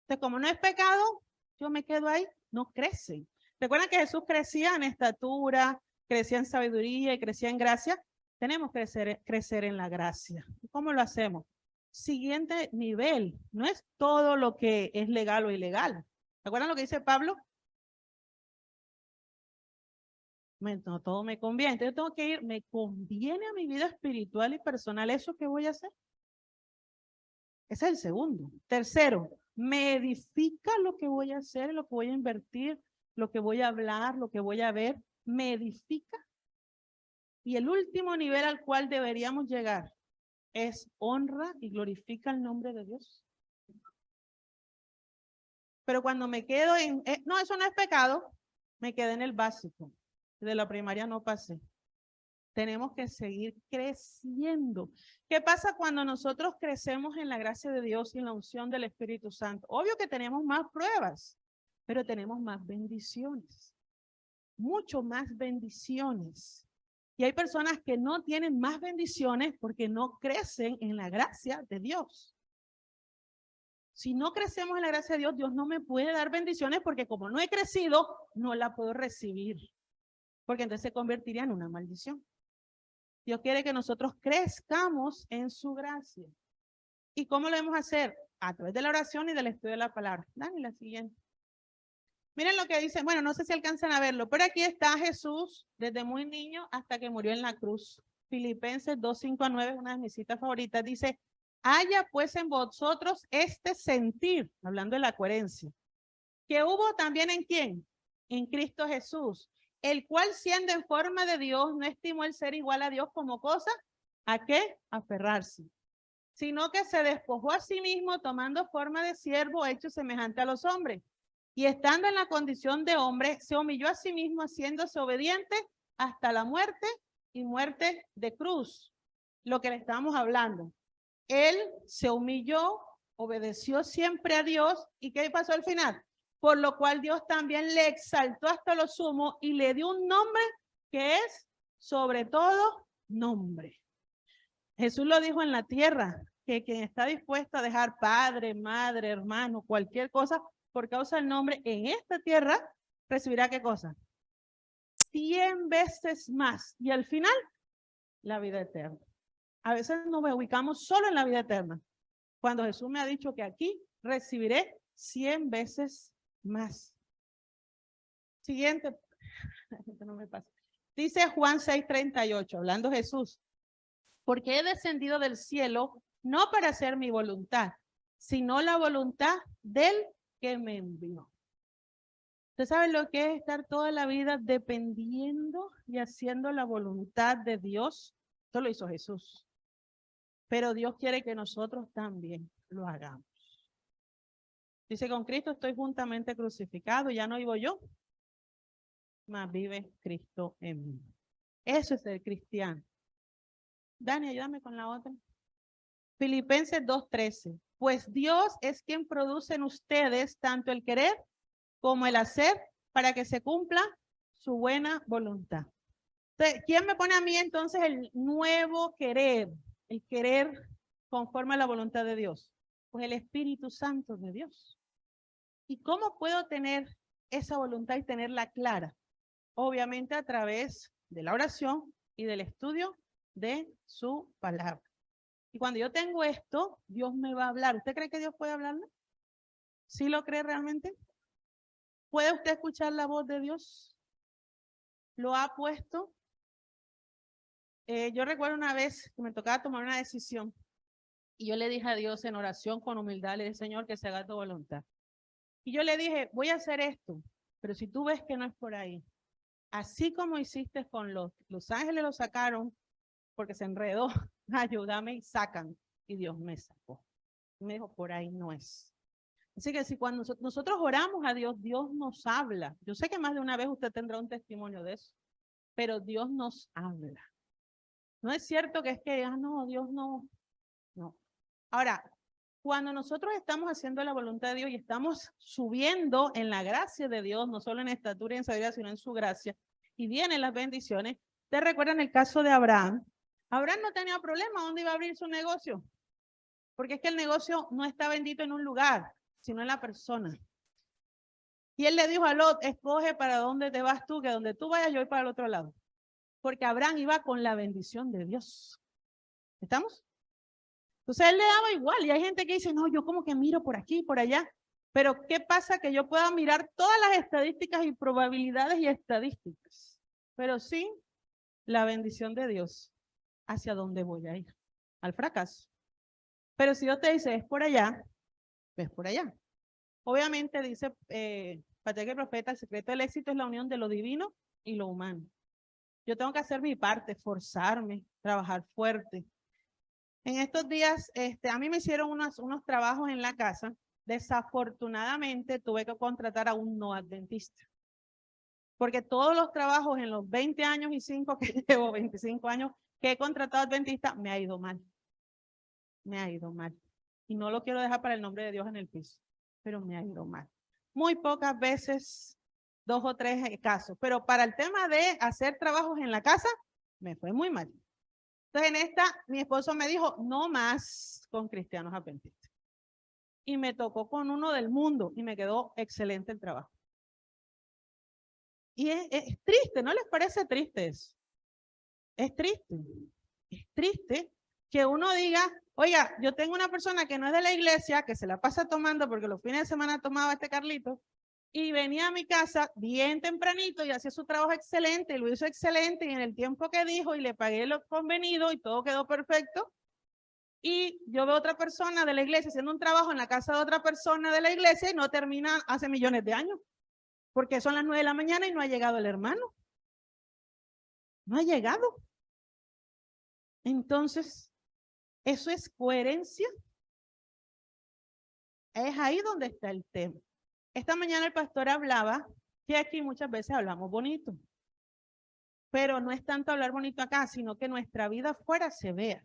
Entonces, como no es pecado, yo me quedo ahí, no crece. ¿Recuerdan que Jesús crecía en estatura, crecía en sabiduría y crecía en gracia? Tenemos que crecer en la gracia. ¿Cómo lo hacemos? Siguiente nivel, no es todo lo que es legal o ilegal. ¿Recuerdan lo que dice Pablo? No todo me conviene. Entonces yo tengo que ir, ¿me conviene a mi vida espiritual y personal eso que voy a hacer? Ese es el segundo. Tercero, ¿me edifica lo que voy a hacer, lo que voy a invertir, lo que voy a hablar, lo que voy a ver? ¿Me edifica? Y el último nivel al cual deberíamos llegar es honra y glorifica el nombre de Dios. Pero cuando me quedo en, no, eso no es pecado, me quedé en el básico. De la primaria no pasé. Tenemos que seguir creciendo. ¿Qué pasa cuando nosotros crecemos en la gracia de Dios y en la unción del Espíritu Santo? Obvio que tenemos más pruebas, pero tenemos más bendiciones. Mucho más bendiciones. Y hay personas que no tienen más bendiciones porque no crecen en la gracia de Dios. Si no crecemos en la gracia de Dios, Dios no me puede dar bendiciones porque como no he crecido, no la puedo recibir. Porque entonces se convertiría en una maldición. Dios quiere que nosotros crezcamos en su gracia. ¿Y cómo lo debemos hacer? A través de la oración y del estudio de la palabra. Dani, la siguiente. Miren lo que dice, bueno, no sé si alcanzan a verlo, pero aquí está Jesús desde muy niño hasta que murió en la cruz. Filipenses 2:5-9, una de mis citas favoritas, dice, haya pues en vosotros este sentir, hablando de la coherencia, que hubo también en ¿quién? En Cristo Jesús, el cual siendo en forma de Dios, no estimó el ser igual a Dios como cosa, ¿a qué? Aferrarse, sino que se despojó a sí mismo tomando forma de siervo hecho semejante a los hombres. Y estando en la condición de hombre, se humilló a sí mismo haciéndose obediente hasta la muerte y muerte de cruz. Lo que le estamos hablando. Él se humilló, obedeció siempre a Dios. ¿Y qué pasó al final? Por lo cual Dios también le exaltó hasta lo sumo y le dio un nombre que es sobre todo nombre. Jesús lo dijo en la tierra, que quien está dispuesto a dejar padre, madre, hermano, cualquier cosa, por causa del nombre en esta tierra, recibirá ¿qué cosa? 100 veces más. Y al final, la vida eterna. A veces nos ubicamos solo en la vida eterna. Cuando Jesús me ha dicho que aquí recibiré 100 veces más. Siguiente. No me pasa. Dice Juan 6:38, hablando Jesús. Porque he descendido del cielo no para hacer mi voluntad, sino la voluntad del que me envió. ¿Usted sabe lo que es estar toda la vida dependiendo y haciendo la voluntad de Dios? Esto lo hizo Jesús. Pero Dios quiere que nosotros también lo hagamos. Dice, con Cristo estoy juntamente crucificado, ya no vivo yo, mas vive Cristo en mí. Eso es el cristiano. Dani, ayúdame con la otra. Filipenses 2:13. Pues Dios es quien produce en ustedes tanto el querer como el hacer para que se cumpla su buena voluntad. Entonces, ¿quién me pone a mí entonces el nuevo querer? El querer conforme a la voluntad de Dios. Pues el Espíritu Santo de Dios. ¿Y cómo puedo tener esa voluntad y tenerla clara? Obviamente a través de la oración y del estudio de su palabra. Y cuando yo tengo esto, Dios me va a hablar. ¿Usted cree que Dios puede hablarle? ¿Sí lo cree realmente? ¿Puede usted escuchar la voz de Dios? ¿Lo ha puesto? Yo recuerdo una vez que me tocaba tomar una decisión y yo le dije a Dios en oración con humildad, le dije, Señor, que se haga tu voluntad. Y yo le dije, voy a hacer esto, pero si tú ves que no es por ahí, así como hiciste con los ángeles, lo sacaron porque se enredó, ayúdame y sacan. Y Dios me sacó. Me dijo, por ahí no es. Así que si cuando nosotros oramos a Dios, Dios nos habla. Yo sé que más de una vez usted tendrá un testimonio de eso, pero Dios nos habla. No es cierto que es que, no, Dios no. No. Ahora, cuando nosotros estamos haciendo la voluntad de Dios y estamos subiendo en la gracia de Dios, no solo en estatura y en sabiduría, sino en su gracia, y vienen las bendiciones, ¿te recuerdan el caso de Abraham? Abraham no tenía problema dónde iba a abrir su negocio, porque es que el negocio no está bendito en un lugar, sino en la persona. Y él le dijo a Lot, escoge para dónde te vas tú, que donde tú vayas yo voy para el otro lado. Porque Abraham iba con la bendición de Dios. ¿Estamos? Entonces él le daba igual, y hay gente que dice, no, yo como que miro por aquí, por allá, pero ¿qué pasa? Que yo pueda mirar todas las estadísticas y probabilidades y estadísticas, pero sí la bendición de Dios hacia dónde voy a ir, al fracaso. Pero si yo te dice, es por allá, es por allá. Obviamente dice Patriarca y Profeta, el secreto del éxito es la unión de lo divino y lo humano. Yo tengo que hacer mi parte, esforzarme, trabajar fuerte. En estos días, a mí me hicieron unos trabajos en la casa. Desafortunadamente, tuve que contratar a un no adventista. Porque todos los trabajos en los 20 años y 5 que llevo, 25 años, que he contratado adventista, me ha ido mal. Me ha ido mal. Y no lo quiero dejar para el nombre de Dios en el piso, pero me ha ido mal. Muy pocas veces, 2 o 3 casos. Pero para el tema de hacer trabajos en la casa, me fue muy mal. Entonces, en esta, mi esposo me dijo, no más con cristianos adventistas. Y me tocó con uno del mundo y me quedó excelente el trabajo. Y es triste, ¿no les parece triste eso? Es triste. Es triste que uno diga, oiga, yo tengo una persona que no es de la iglesia, que se la pasa tomando porque los fines de semana tomaba este Carlito, y venía a mi casa bien tempranito y hacía su trabajo excelente, y lo hizo excelente, y en el tiempo que dijo, y le pagué lo convenido, y todo quedó perfecto. Y yo veo otra persona de la iglesia haciendo un trabajo en la casa de otra persona de la iglesia y no termina hace millones de años, porque son las 9 de la mañana y no ha llegado el hermano. No ha llegado. Entonces, ¿eso es coherencia? Es ahí donde está el tema. Esta mañana el pastor hablaba que aquí muchas veces hablamos bonito, pero no es tanto hablar bonito acá, sino que nuestra vida afuera se vea,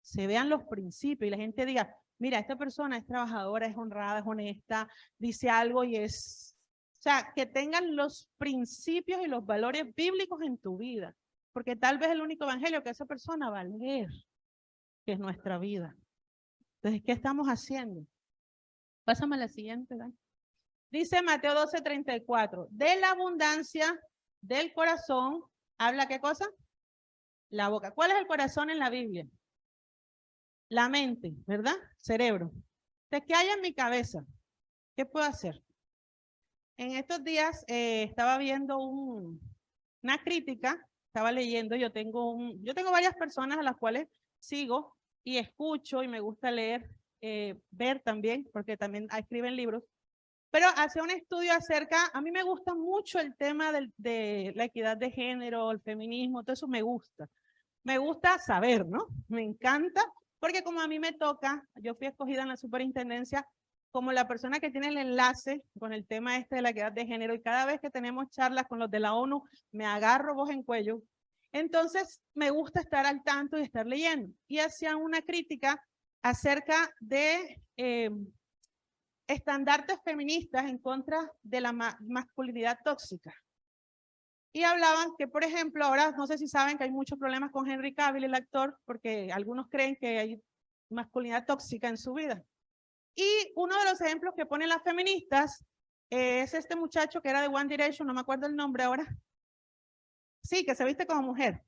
se vean los principios y la gente diga, mira, esta persona es trabajadora, es honrada, es honesta, dice algo y es, o sea, que tengan los principios y los valores bíblicos en tu vida, porque tal vez el único evangelio que esa persona va a leer, que es nuestra vida. Entonces, ¿qué estamos haciendo? Pásame a la siguiente, ¿verdad? Dice Mateo 12:34, de la abundancia del corazón, ¿habla qué cosa? La boca. ¿Cuál es el corazón en la Biblia? La mente, ¿verdad? Cerebro. Entonces, ¿qué hay en mi cabeza? ¿Qué puedo hacer? En estos días estaba viendo una crítica, estaba leyendo, yo tengo varias personas a las cuales sigo y escucho y me gusta leer, ver también, porque también escriben libros. Pero hace un estudio acerca, a mí me gusta mucho el tema de la equidad de género, el feminismo, todo eso me gusta. Me gusta saber, ¿no? Me encanta, porque como a mí me toca, yo fui escogida en la superintendencia como la persona que tiene el enlace con el tema de la equidad de género, y cada vez que tenemos charlas con los de la ONU, me agarro voz en cuello. Entonces, me gusta estar al tanto y estar leyendo. Y hacían una crítica acerca de estandartes feministas en contra de la masculinidad tóxica. Y hablaban que, por ejemplo, ahora no sé si saben que hay muchos problemas con Henry Cavill, el actor, porque algunos creen que hay masculinidad tóxica en su vida. Y uno de los ejemplos que ponen las feministas es este muchacho que era de One Direction, no me acuerdo el nombre ahora. Sí, que se viste como mujer.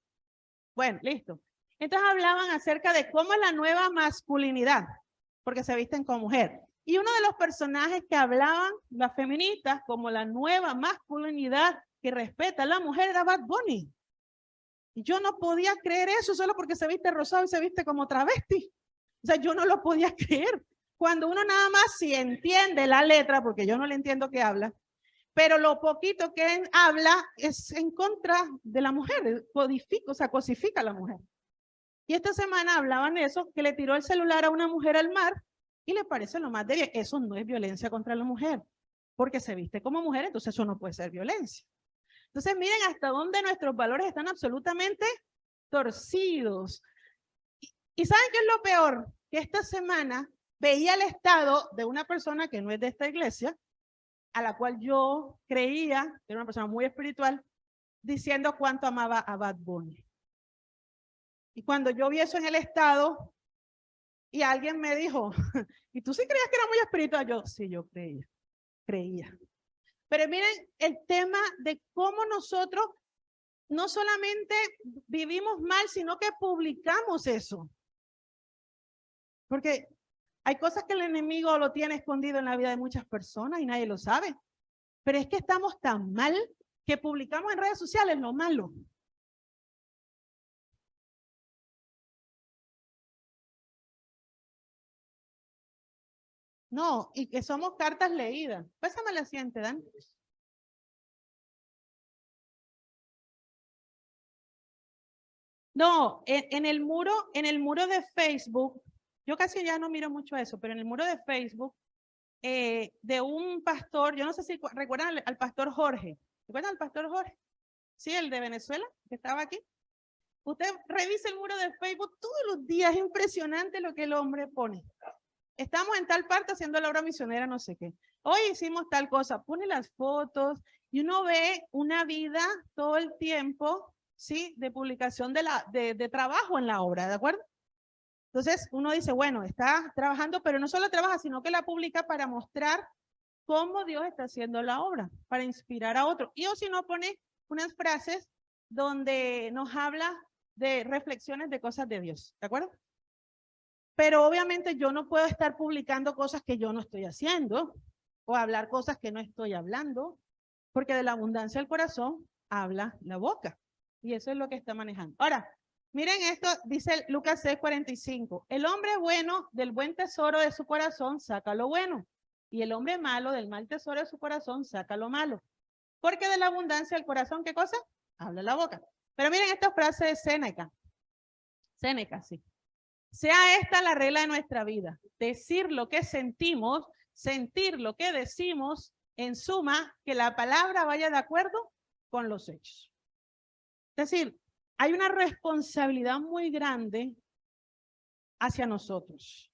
Bueno, listo. Entonces hablaban acerca de cómo es la nueva masculinidad, porque se visten como mujer. Y uno de los personajes que hablaban las feministas como la nueva masculinidad que respeta a la mujer era Bad Bunny. Y yo no podía creer eso solo porque se viste rosado y se viste como travesti. O sea, yo no lo podía creer. Cuando uno nada más sí entiende la letra, porque yo no le entiendo qué habla, pero lo poquito que habla es en contra de la mujer, codifica, o sea, cosifica a la mujer. Y esta semana hablaban de eso, que le tiró el celular a una mujer al mar y le parece lo más débil. Eso no es violencia contra la mujer, porque se viste como mujer, entonces eso no puede ser violencia. Entonces miren hasta dónde nuestros valores están absolutamente torcidos. ¿Y saben qué es lo peor? Que esta semana veía el estado de una persona que no es de esta iglesia, a la cual yo creía que era una persona muy espiritual, diciendo cuánto amaba a Bad Bunny. Y cuando yo vi eso en el estado, y alguien me dijo, ¿y tú sí creías que era muy espiritual? Yo, sí, yo creía. Pero miren el tema de cómo nosotros no solamente vivimos mal, sino que publicamos eso. Porque hay cosas que el enemigo lo tiene escondido en la vida de muchas personas y nadie lo sabe. Pero es que estamos tan mal que publicamos en redes sociales lo malo. No, y que somos cartas leídas. Pásame la siguiente, Dan. No, en el muro de Facebook, yo casi ya no miro mucho eso, pero en el muro de Facebook, de un pastor, yo no sé si recuerdan al pastor Jorge. ¿Recuerdan al pastor Jorge? Sí, el de Venezuela, que estaba aquí. Usted revisa el muro de Facebook todos los días, es impresionante lo que el hombre pone. Estamos en tal parte haciendo la obra misionera, no sé qué. Hoy hicimos tal cosa, pone las fotos y uno ve una vida todo el tiempo, ¿sí? De publicación de trabajo en la obra, ¿de acuerdo? Entonces uno dice, bueno, está trabajando, pero no solo trabaja, sino que la publica para mostrar cómo Dios está haciendo la obra, para inspirar a otros. Y o si no, pone unas frases donde nos habla de reflexiones de cosas de Dios, ¿de acuerdo? Pero obviamente yo no puedo estar publicando cosas que yo no estoy haciendo o hablar cosas que no estoy hablando, porque de la abundancia del corazón habla la boca. Y eso es lo que está manejando. Ahora, miren esto, dice Lucas 6:45. El hombre bueno del buen tesoro de su corazón saca lo bueno. Y el hombre malo del mal tesoro de su corazón saca lo malo. Porque de la abundancia del corazón, ¿qué cosa? Habla la boca. Pero miren esta frase de Séneca. Séneca, sí. Sea esta la regla de nuestra vida. Decir lo que sentimos, sentir lo que decimos, en suma, que la palabra vaya de acuerdo con los hechos. Es decir, hay una responsabilidad muy grande hacia nosotros.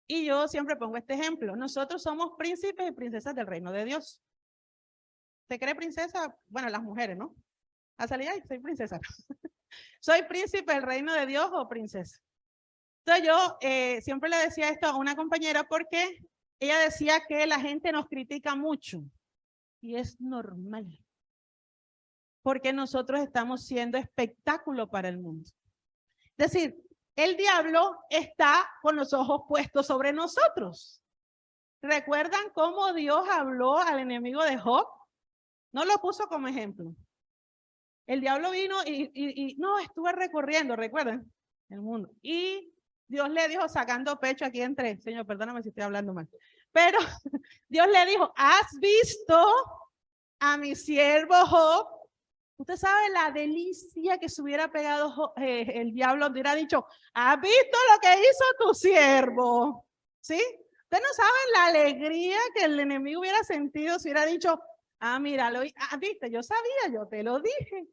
Y yo siempre pongo este ejemplo. Nosotros somos príncipes y princesas del reino de Dios. ¿Se cree princesa? Bueno, las mujeres, ¿no? A salir, ay, soy princesa. ¿Soy príncipe del reino de Dios o princesa? Entonces yo siempre le decía esto a una compañera porque ella decía que la gente nos critica mucho. Y es normal. Porque nosotros estamos siendo espectáculo para el mundo. Es decir, el diablo está con los ojos puestos sobre nosotros. ¿Recuerdan cómo Dios habló al enemigo de Job? No lo puso como ejemplo. El diablo vino y no, estuve recorriendo, ¿recuerdan? El mundo. Y Dios le dijo, sacando pecho aquí entre, Señor, perdóname si estoy hablando mal, pero Dios le dijo, ¿has visto a mi siervo Job? Usted sabe la delicia que se hubiera pegado el diablo, hubiera dicho, ¿has visto lo que hizo tu siervo? ¿Sí? Ustedes no saben la alegría que el enemigo hubiera sentido si hubiera dicho, ah, mira, viste, yo sabía, yo te lo dije.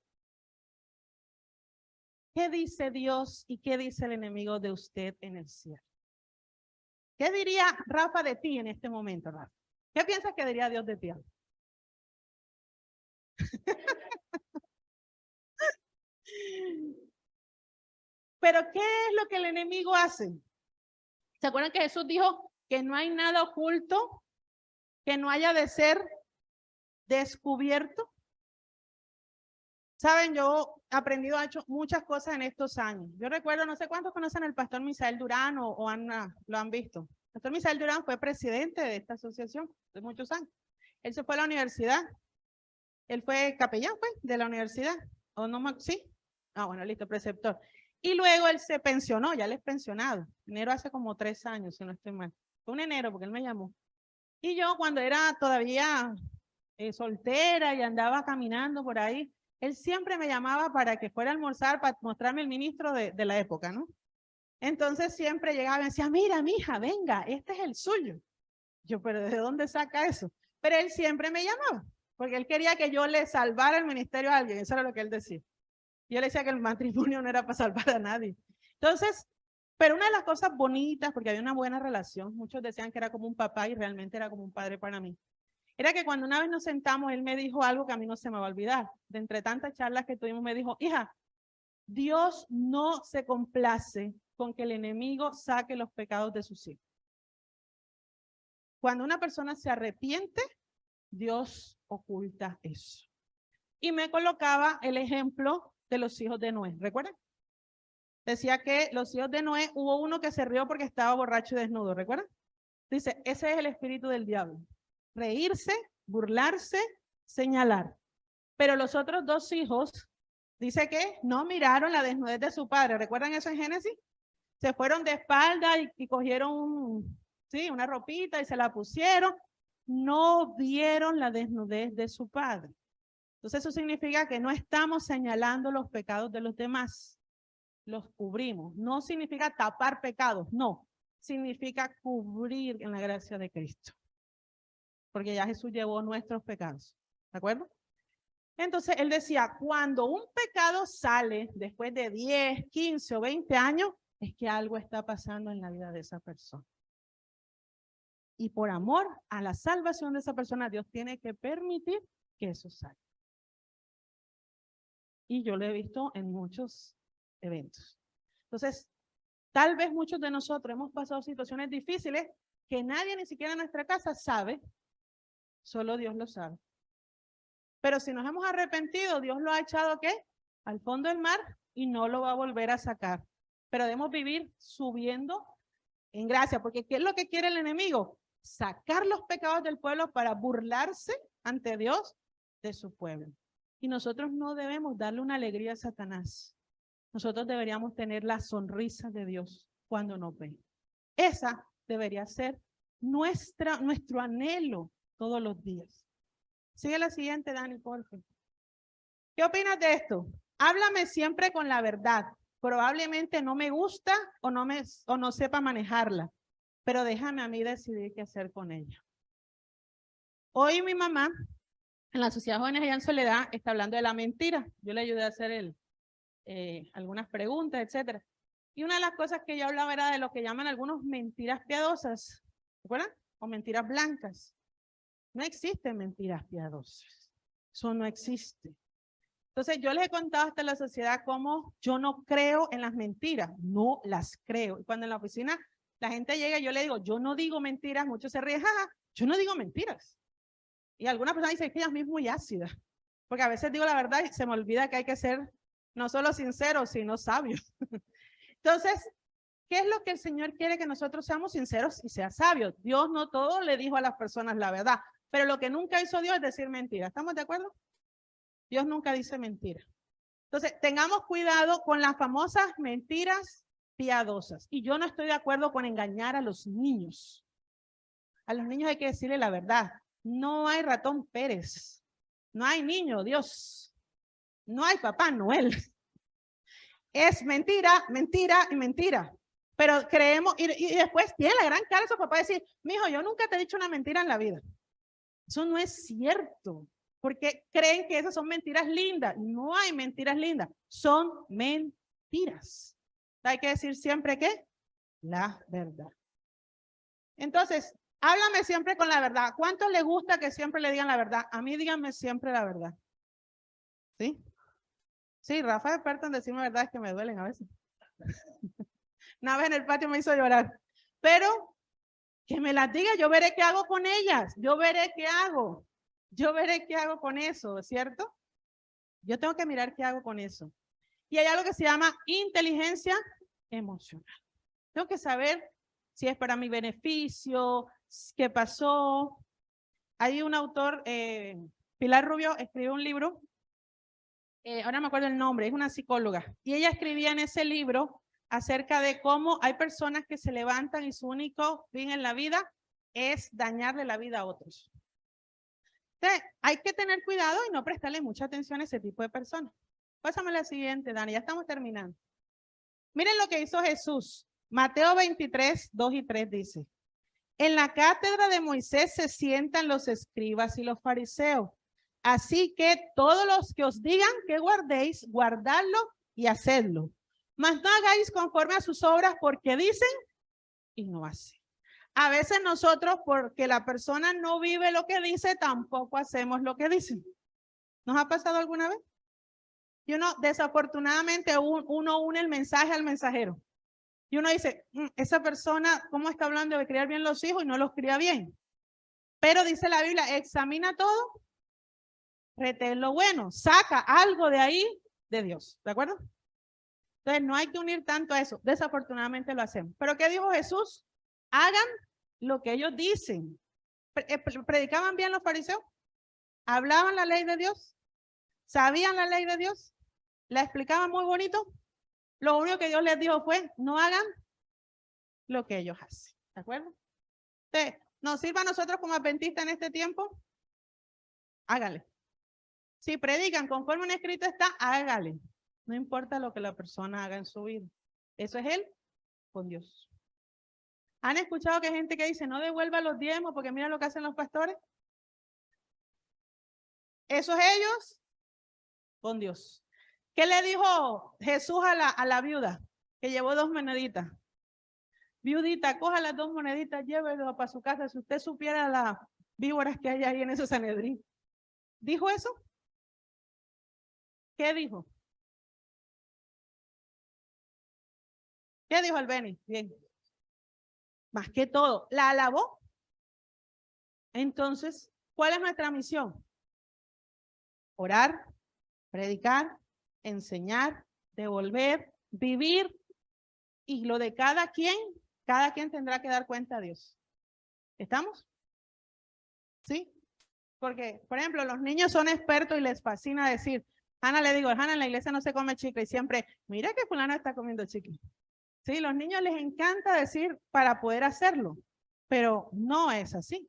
¿Qué dice Dios y qué dice el enemigo de usted en el cielo? ¿Qué diría Rafa de ti en este momento, Rafa? ¿Qué piensas que diría Dios de ti? Pero ¿qué es lo que el enemigo hace? ¿Se acuerdan que Jesús dijo que no hay nada oculto que no haya de ser descubierto? Saben, yo he aprendido, he hecho muchas cosas en estos años. Yo recuerdo, no sé cuántos conocen al pastor Misael Durán o lo han visto. El pastor Misael Durán fue presidente de esta asociación de muchos años. Él se fue a la universidad. Él fue capellán, pues, de la universidad. ¿O no? Sí. Ah, bueno, listo, preceptor. Y luego él se pensionó, ya él es pensionado. Enero hace como 3 años, si no estoy mal. Fue un enero porque él me llamó. Y yo cuando era todavía soltera y andaba caminando por ahí, él siempre me llamaba para que fuera a almorzar, para mostrarme el ministro de la época, ¿no? Entonces siempre llegaba y me decía, mira, mija, venga, este es el suyo. Yo, pero ¿de dónde saca eso? Pero él siempre me llamaba, porque él quería que yo le salvara el ministerio a alguien, eso era lo que él decía. Yo le decía que el matrimonio no era para salvar a nadie. Entonces, pero una de las cosas bonitas, porque había una buena relación, muchos decían que era como un papá y realmente era como un padre para mí, era que cuando una vez nos sentamos, él me dijo algo que a mí no se me va a olvidar. De entre tantas charlas que tuvimos, me dijo, hija, Dios no se complace con que el enemigo saque los pecados de sus hijos. Cuando una persona se arrepiente, Dios oculta eso. Y me colocaba el ejemplo de los hijos de Noé, ¿recuerdan? Decía que los hijos de Noé, hubo uno que se rió porque estaba borracho y desnudo, ¿recuerdan? Dice, ese es el espíritu del diablo. Reírse, burlarse, señalar. Pero los otros 2 hijos, dice que no miraron la desnudez de su padre. ¿Recuerdan eso en Génesis? Se fueron de espalda y cogieron una ropita y se la pusieron. No vieron la desnudez de su padre. Entonces eso significa que no estamos señalando los pecados de los demás. Los cubrimos. No significa tapar pecados, no. Significa cubrir en la gracia de Cristo. Porque ya Jesús llevó nuestros pecados. ¿De acuerdo? Entonces él decía, cuando un pecado sale después de 10, 15 o 20 años, es que algo está pasando en la vida de esa persona. Y por amor a la salvación de esa persona, Dios tiene que permitir que eso salga. Y yo lo he visto en muchos eventos. Entonces, tal vez muchos de nosotros hemos pasado situaciones difíciles que nadie ni siquiera en nuestra casa sabe, solo Dios lo sabe. Pero si nos hemos arrepentido, Dios lo ha echado, ¿qué? Al fondo del mar y no lo va a volver a sacar. Pero debemos vivir subiendo en gracia, porque ¿qué es lo que quiere el enemigo? Sacar los pecados del pueblo para burlarse ante Dios de su pueblo. Y nosotros no debemos darle una alegría a Satanás. Nosotros deberíamos tener la sonrisa de Dios cuando nos ve. Esa debería ser nuestro anhelo todos los días. Sigue la siguiente, Dani, por favor. ¿Qué opinas de esto? Háblame siempre con la verdad. Probablemente no me gusta o no sepa manejarla, pero déjame a mí decidir qué hacer con ella. Hoy mi mamá, en la Sociedad de Jóvenes allá en Soledad, está hablando de la mentira. Yo le ayudé a hacer algunas preguntas, etcétera. Y una de las cosas que yo hablaba era de lo que llaman algunos mentiras piadosas, ¿se acuerdan? O mentiras blancas. No existen mentiras piadosas. Eso no existe. Entonces, yo les he contado hasta la sociedad cómo yo no creo en las mentiras. No las creo. Y cuando en la oficina la gente llega, yo le digo, yo no digo mentiras. Muchos se ríen, jaja, yo no digo mentiras. Y alguna persona dice que ella es muy ácida. Porque a veces digo la verdad y se me olvida que hay que ser no solo sinceros, sino sabios. Entonces, ¿qué es lo que el Señor quiere? Que nosotros seamos sinceros y seamos sabios. Dios no todo le dijo a las personas la verdad. Pero lo que nunca hizo Dios es decir mentira. ¿Estamos de acuerdo? Dios nunca dice mentira. Entonces, tengamos cuidado con las famosas mentiras piadosas. Y yo no estoy de acuerdo con engañar a los niños. A los niños hay que decirle la verdad. No hay ratón Pérez. No hay niño Dios. No hay Papá Noel. Es mentira, mentira y mentira. Pero creemos, y después tiene la gran cara su papá decir, mijo, yo nunca te he dicho una mentira en la vida. Eso no es cierto, porque creen que esas son mentiras lindas. No hay mentiras lindas, son mentiras. Hay que decir siempre que la verdad. Entonces, háblame siempre con la verdad. ¿Cuántos les gusta que siempre le digan la verdad? A mí díganme siempre la verdad. ¿Sí? Sí, Rafa es experto en decirme verdades que me duelen a veces. Una vez en el patio me hizo llorar. Pero que me las diga, yo veré qué hago con ellas. Yo veré qué hago. Yo veré qué hago con eso, ¿cierto? Yo tengo que mirar qué hago con eso. Y hay algo que se llama inteligencia emocional. Tengo que saber si es para mi beneficio, qué pasó. Hay un autor, Pilar Rubio, escribió un libro, ahora me acuerdo el nombre, es una psicóloga, y ella escribía en ese libro acerca de cómo hay personas que se levantan y su único fin en la vida es dañarle la vida a otros. Entonces, hay que tener cuidado y no prestarle mucha atención a ese tipo de personas. Pásame la siguiente, Dani, ya estamos terminando. Miren lo que hizo Jesús. Mateo 23, 2 y 3 dice, en la cátedra de Moisés se sientan los escribas y los fariseos. Así que todos los que os digan que guardéis, guardadlo y hacedlo. Mas no hagáis conforme a sus obras porque dicen y no hacen. A veces nosotros, porque la persona no vive lo que dice, tampoco hacemos lo que dice. ¿Nos ha pasado alguna vez? Y uno, desafortunadamente, uno une el mensaje al mensajero. Y uno dice, esa persona, ¿cómo está hablando de criar bien los hijos y no los cría bien? Pero dice la Biblia, examina todo, retén lo bueno, saca algo de ahí de Dios, ¿de acuerdo? Entonces no hay que unir tanto a eso, desafortunadamente lo hacemos. ¿Pero qué dijo Jesús? Hagan lo que ellos dicen. ¿Predicaban bien los fariseos? ¿Hablaban la ley de Dios? ¿Sabían la ley de Dios? ¿La explicaban muy bonito? Lo único que Dios les dijo fue, no hagan lo que ellos hacen, ¿de acuerdo? Entonces, ¿nos sirve a nosotros como adventistas en este tiempo? Hágale. Si predican conforme un escrito está, hágale. No importa lo que la persona haga en su vida. Eso es él con Dios. ¿Han escuchado que hay gente que dice, no devuelva los diezmos porque mira lo que hacen los pastores? Eso es ellos con Dios. ¿Qué le dijo Jesús a la viuda que llevó 2 moneditas? Viudita, coja las 2 moneditas, llévelo para su casa. Si usted supiera las víboras que hay ahí en ese Sanedrín. ¿Dijo eso? ¿Qué dijo? ¿Qué dijo el Beni? Bien. Más que todo, ¿la alabó? Entonces, ¿cuál es nuestra misión? Orar, predicar, enseñar, devolver, vivir, y lo de cada quien tendrá que dar cuenta a Dios. ¿Estamos? ¿Sí? Porque, por ejemplo, los niños son expertos y les fascina decir, Ana, le digo, Ana, en la iglesia no se come chicle, y siempre, mira que fulano está comiendo chicle. Sí, los niños les encanta decir para poder hacerlo, pero no es así.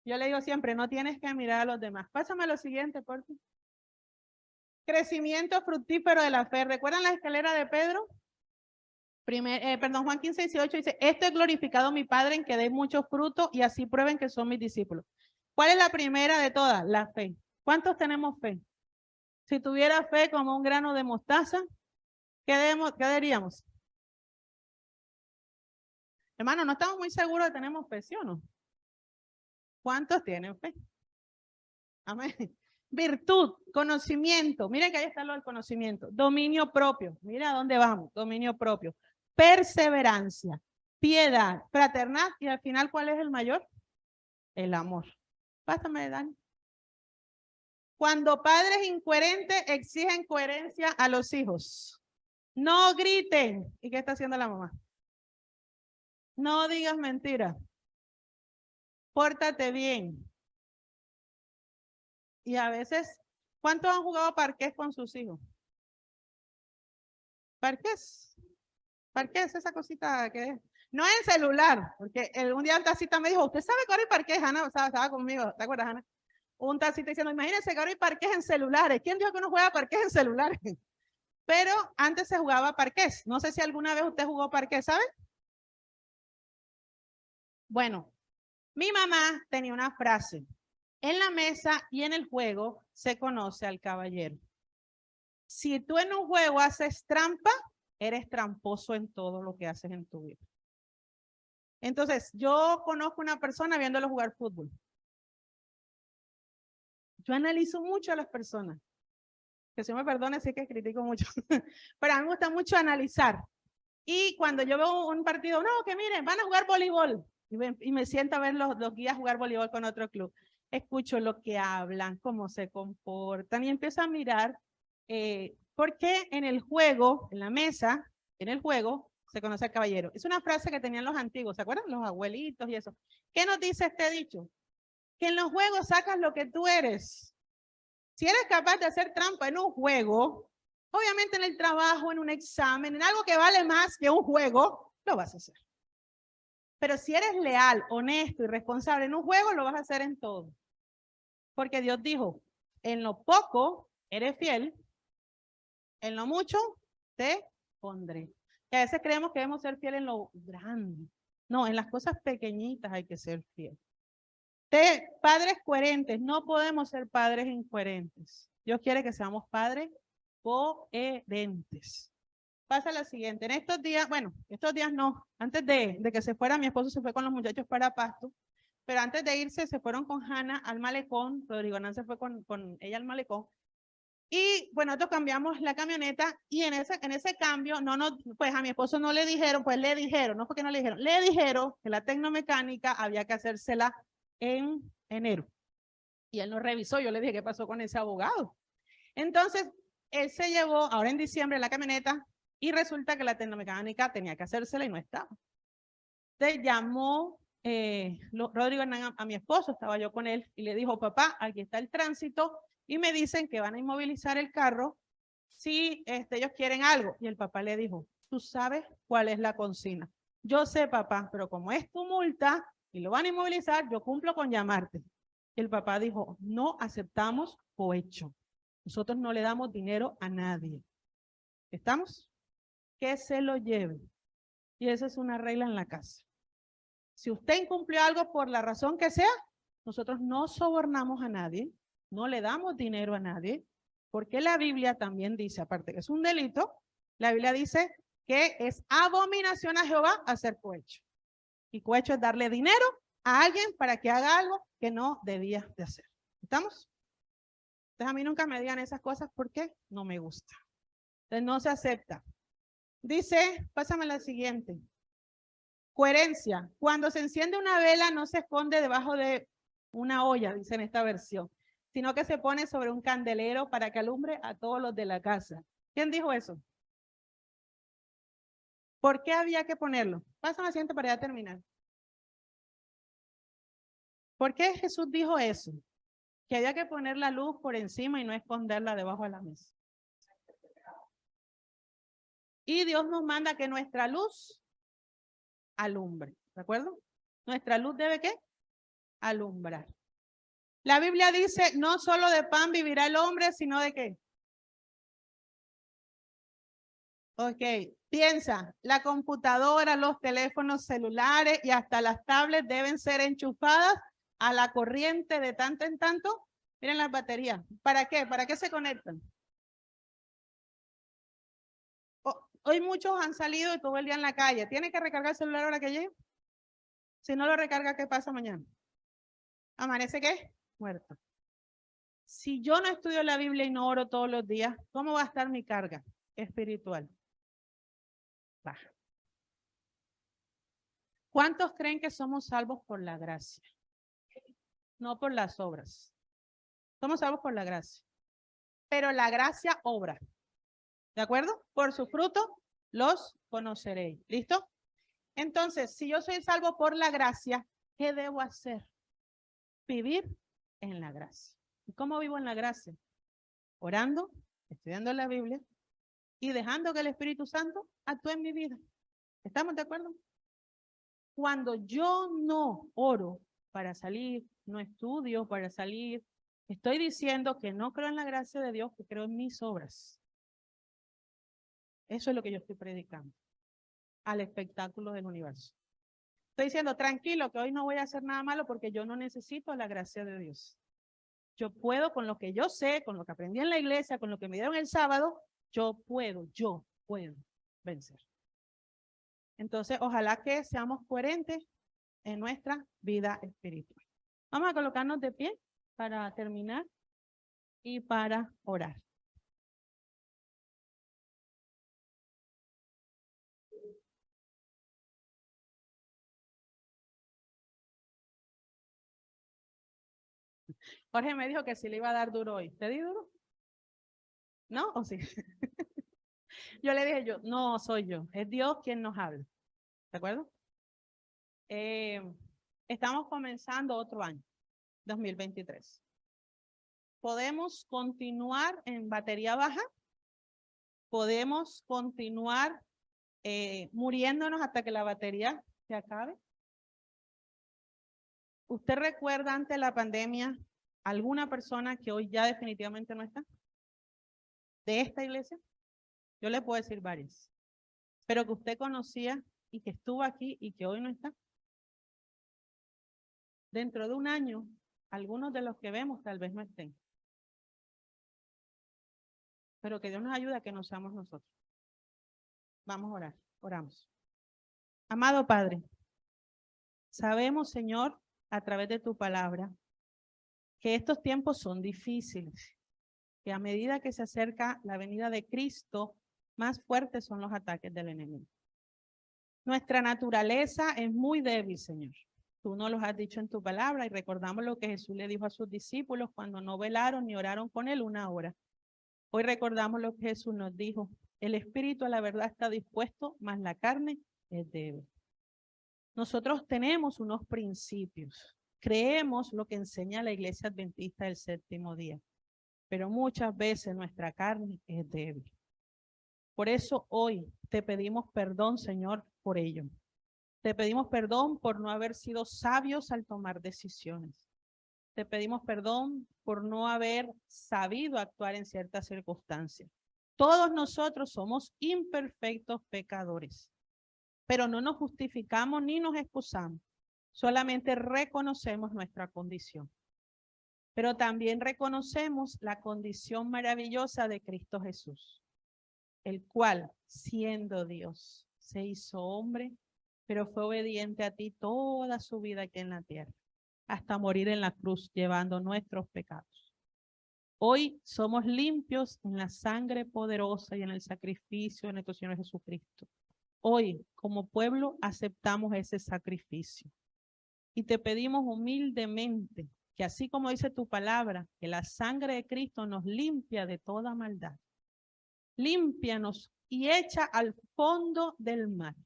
Yo le digo siempre, no tienes que mirar a los demás. Pásame lo siguiente, por favor. Crecimiento fructífero de la fe. ¿Recuerdan la escalera de Pedro? Juan 15, 18 dice, esto es glorificado mi Padre en que dé mucho fruto y así prueben que son mis discípulos. ¿Cuál es la primera de todas? La fe. ¿Cuántos tenemos fe? Si tuviera fe como un grano de mostaza, ¿qué diríamos? Hermano, no estamos muy seguros de que tenemos fe, ¿sí o no? ¿Cuántos tienen fe? Amén. Virtud, conocimiento. Miren que ahí está lo del conocimiento. Dominio propio. Mira a dónde vamos. Dominio propio. Perseverancia, piedad, fraternidad. Y al final, ¿cuál es el mayor? El amor. Pásame, Dani. Cuando padres incoherentes exigen coherencia a los hijos. No griten. ¿Y qué está haciendo la mamá? No digas mentiras. Pórtate bien. Y a veces, ¿cuántos han jugado parqués con sus hijos? Parqués. Parqués, esa cosita que es. No en celular, porque un día un tacita me dijo, ¿usted sabe que ahora hay parqués, Ana? Estaba conmigo, ¿te acuerdas, Ana? Un tacita diciendo, imagínense que ahora hay parqués en celulares. ¿Quién dijo que uno juega parqués en celulares? Pero antes se jugaba parqués. No sé si alguna vez usted jugó parqués, ¿sabe? Bueno, mi mamá tenía una frase. En la mesa y en el juego se conoce al caballero. Si tú en un juego haces trampa, eres tramposo en todo lo que haces en tu vida. Entonces, yo conozco una persona viéndolo jugar fútbol. Yo analizo mucho a las personas. Que se me perdone, sí que critico mucho. Pero a mí me gusta mucho analizar. Y cuando yo veo un partido, no, que miren, van a jugar voleibol. Y me siento a ver los guías jugar voleibol con otro club. Escucho lo que hablan, cómo se comportan y empiezo a mirar por qué en el juego, en la mesa, en el juego, se conoce al caballero. Es una frase que tenían los antiguos, ¿se acuerdan? Los abuelitos y eso. ¿Qué nos dice este dicho? Que en los juegos sacas lo que tú eres. Si eres capaz de hacer trampa en un juego, obviamente en el trabajo, en un examen, en algo que vale más que un juego, lo vas a hacer. Pero si eres leal, honesto y responsable en un juego, lo vas a hacer en todo. Porque Dios dijo, en lo poco eres fiel, en lo mucho te pondré. Y a veces creemos que debemos ser fieles en lo grande. No, en las cosas pequeñitas hay que ser fiel. Padres coherentes, no podemos ser padres incoherentes. Dios quiere que seamos padres coherentes. Pasa la siguiente. En estos días, bueno, estos días no, antes de que se fuera, mi esposo se fue con los muchachos para Pasto, pero antes de irse se fueron con Hanna al malecón, Rodrigo Hernán se fue con ella al malecón, y bueno, nosotros cambiamos la camioneta, y en ese cambio, pues a mi esposo no le dijeron, pues le dijeron, no porque no le dijeron que la tecnomecánica había que hacérsela en enero. Y él nos revisó, yo le dije, ¿qué pasó con ese abogado? Entonces, él se llevó, ahora en diciembre, la camioneta, y resulta que la tecnomecánica tenía que hacérsela y no estaba. Entonces llamó Rodrigo Hernán a mi esposo, estaba yo con él, y le dijo, papá, aquí está el tránsito, y me dicen que van a inmovilizar el carro si ellos quieren algo. Y el papá le dijo, ¿tú sabes cuál es la consigna? Yo sé, papá, pero como es tu multa y lo van a inmovilizar, yo cumplo con llamarte. Y el papá dijo, no aceptamos cohecho. Nosotros no le damos dinero a nadie. ¿Estamos? Que se lo lleve. Y esa es una regla en la casa. Si usted incumplió algo por la razón que sea, nosotros no sobornamos a nadie, no le damos dinero a nadie, porque la Biblia también dice, aparte que es un delito, la Biblia dice que es abominación a Jehová hacer cohecho. Y cohecho es darle dinero a alguien para que haga algo que no debía de hacer. ¿Estamos? Entonces a mí nunca me digan esas cosas porque no me gusta. Entonces no se acepta. Dice, pásame la siguiente. Coherencia. Cuando se enciende una vela no se esconde debajo de una olla, dice en esta versión, sino que se pone sobre un candelero para que alumbre a todos los de la casa. ¿Quién dijo eso? ¿Por qué había que ponerlo? Pásame la siguiente para ya terminar. ¿Por qué Jesús dijo eso? Que había que poner la luz por encima y no esconderla debajo de la mesa. Y Dios nos manda que nuestra luz alumbre, ¿de acuerdo? Nuestra luz debe ¿qué? Alumbrar. La Biblia dice, no solo de pan vivirá el hombre, sino de ¿qué? Ok, piensa, la computadora, los teléfonos celulares y hasta las tablets deben ser enchufadas a la corriente de tanto en tanto. Miren las baterías. ¿Para qué? ¿Para qué se conectan? Hoy muchos han salido todo el día en la calle. ¿Tiene que recargar el celular ahora que llegue? Si no lo recarga, ¿qué pasa mañana? ¿Amanece qué? Muerto. Si yo no estudio la Biblia y no oro todos los días, ¿cómo va a estar mi carga espiritual? Baja. ¿Cuántos creen que somos salvos por la gracia? No por las obras. Somos salvos por la gracia. Pero la gracia obra. ¿De acuerdo? Por su fruto los conoceréis. ¿Listo? Entonces, si yo soy salvo por la gracia, ¿qué debo hacer? Vivir en la gracia. ¿Y cómo vivo en la gracia? Orando, estudiando la Biblia y dejando que el Espíritu Santo actúe en mi vida. ¿Estamos de acuerdo? Cuando yo no oro para salir, no estudio para salir, estoy diciendo que no creo en la gracia de Dios, que creo en mis obras. Eso es lo que yo estoy predicando al espectáculo del universo. Estoy diciendo, tranquilo, que hoy no voy a hacer nada malo porque yo no necesito la gracia de Dios. Yo puedo con lo que yo sé, con lo que aprendí en la iglesia, con lo que me dieron el sábado, yo puedo vencer. Entonces, ojalá que seamos coherentes en nuestra vida espiritual. Vamos a colocarnos de pie para terminar y para orar. Jorge me dijo que sí le iba a dar duro hoy. ¿Te di duro? ¿No? ¿O sí? Yo le dije no soy yo, es Dios quien nos habla. ¿De acuerdo? Estamos comenzando otro año, 2023. Podemos continuar en batería baja, podemos continuar muriéndonos hasta que la batería se acabe. ¿Usted recuerda antes de la pandemia alguna persona que hoy ya definitivamente no está? ¿De esta iglesia? Yo le puedo decir varias, pero que usted conocía y que estuvo aquí y que hoy no está. Dentro de un año, algunos de los que vemos tal vez no estén. Pero que Dios nos ayude a que no seamos nosotros. Vamos a orar, oramos. Amado Padre, sabemos, Señor, a través de tu palabra, que estos tiempos son difíciles, que a medida que se acerca la venida de Cristo, más fuertes son los ataques del enemigo. Nuestra naturaleza es muy débil, Señor. Tú nos lo has dicho en tu palabra y recordamos lo que Jesús le dijo a sus discípulos cuando no velaron ni oraron con él una hora. Hoy recordamos lo que Jesús nos dijo. El espíritu a la verdad está dispuesto, mas la carne es débil. Nosotros tenemos unos principios. Creemos lo que enseña la Iglesia Adventista del Séptimo Día, pero muchas veces nuestra carne es débil. Por eso hoy te pedimos perdón, Señor, por ello. Te pedimos perdón por no haber sido sabios al tomar decisiones. Te pedimos perdón por no haber sabido actuar en ciertas circunstancias. Todos nosotros somos imperfectos pecadores, pero no nos justificamos ni nos excusamos. Solamente reconocemos nuestra condición. Pero también reconocemos la condición maravillosa de Cristo Jesús, el cual, siendo Dios, se hizo hombre, pero fue obediente a ti toda su vida aquí en la tierra, hasta morir en la cruz, llevando nuestros pecados. Hoy somos limpios en la sangre poderosa y en el sacrificio de nuestro Señor Jesucristo. Hoy, como pueblo, aceptamos ese sacrificio. Y te pedimos humildemente que así como dice tu palabra, que la sangre de Cristo nos limpia de toda maldad. Límpianos y echa al fondo del mar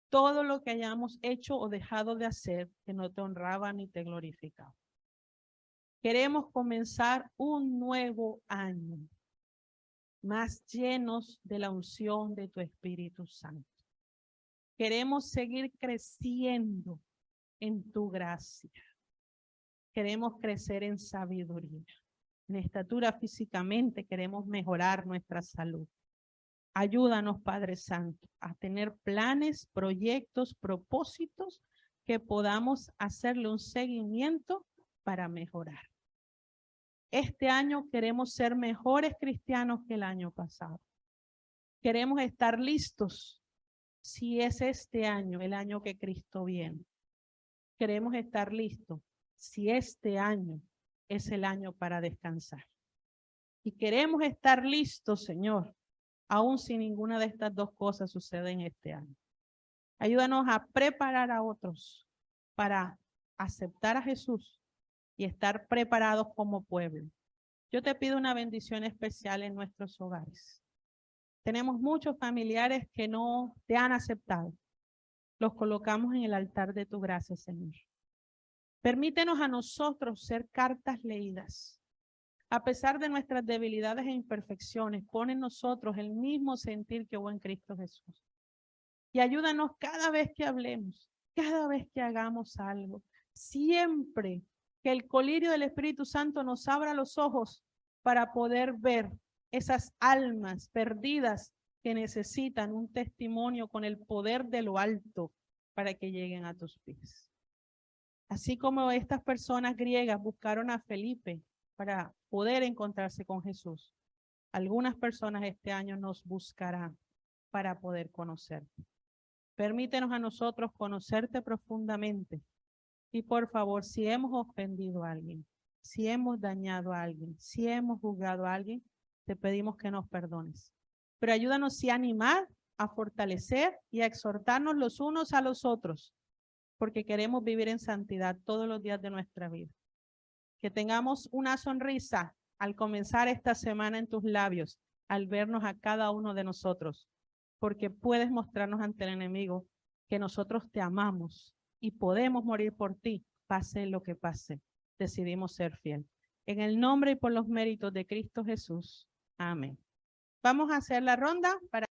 todo lo que hayamos hecho o dejado de hacer que no te honraba ni te glorificaba. Queremos comenzar un nuevo año, más llenos de la unción de tu Espíritu Santo. Queremos seguir creciendo en tu gracia. Queremos crecer en sabiduría. En estatura físicamente queremos mejorar nuestra salud. Ayúdanos, Padre Santo, a tener planes, proyectos, propósitos que podamos hacerle un seguimiento para mejorar. Este año queremos ser mejores cristianos que el año pasado. Queremos estar listos si es este año, el año que Cristo viene. Queremos estar listos si este año es el año para descansar. Y queremos estar listos, Señor, aun si ninguna de estas dos cosas sucede en este año. Ayúdanos a preparar a otros para aceptar a Jesús y estar preparados como pueblo. Yo te pido una bendición especial en nuestros hogares. Tenemos muchos familiares que no te han aceptado. Los colocamos en el altar de tu gracia, Señor. Permítenos a nosotros ser cartas leídas. A pesar de nuestras debilidades e imperfecciones, pone en nosotros el mismo sentir que hubo en Cristo Jesús. Y ayúdanos cada vez que hablemos, cada vez que hagamos algo, siempre que el colirio del Espíritu Santo nos abra los ojos para poder ver esas almas perdidas que necesitan un testimonio con el poder de lo alto para que lleguen a tus pies. Así como estas personas griegas buscaron a Felipe para poder encontrarse con Jesús, algunas personas este año nos buscarán para poder conocerte. Permítenos a nosotros conocerte profundamente. Y por favor, si hemos ofendido a alguien, si hemos dañado a alguien, si hemos juzgado a alguien, te pedimos que nos perdones. Pero ayúdanos sí a animar, a fortalecer y a exhortarnos los unos a los otros, porque queremos vivir en santidad todos los días de nuestra vida. Que tengamos una sonrisa al comenzar esta semana en tus labios, al vernos a cada uno de nosotros, porque puedes mostrarnos ante el enemigo que nosotros te amamos y podemos morir por ti, pase lo que pase. Decidimos ser fiel. En el nombre y por los méritos de Cristo Jesús. Amén. Vamos a hacer la ronda para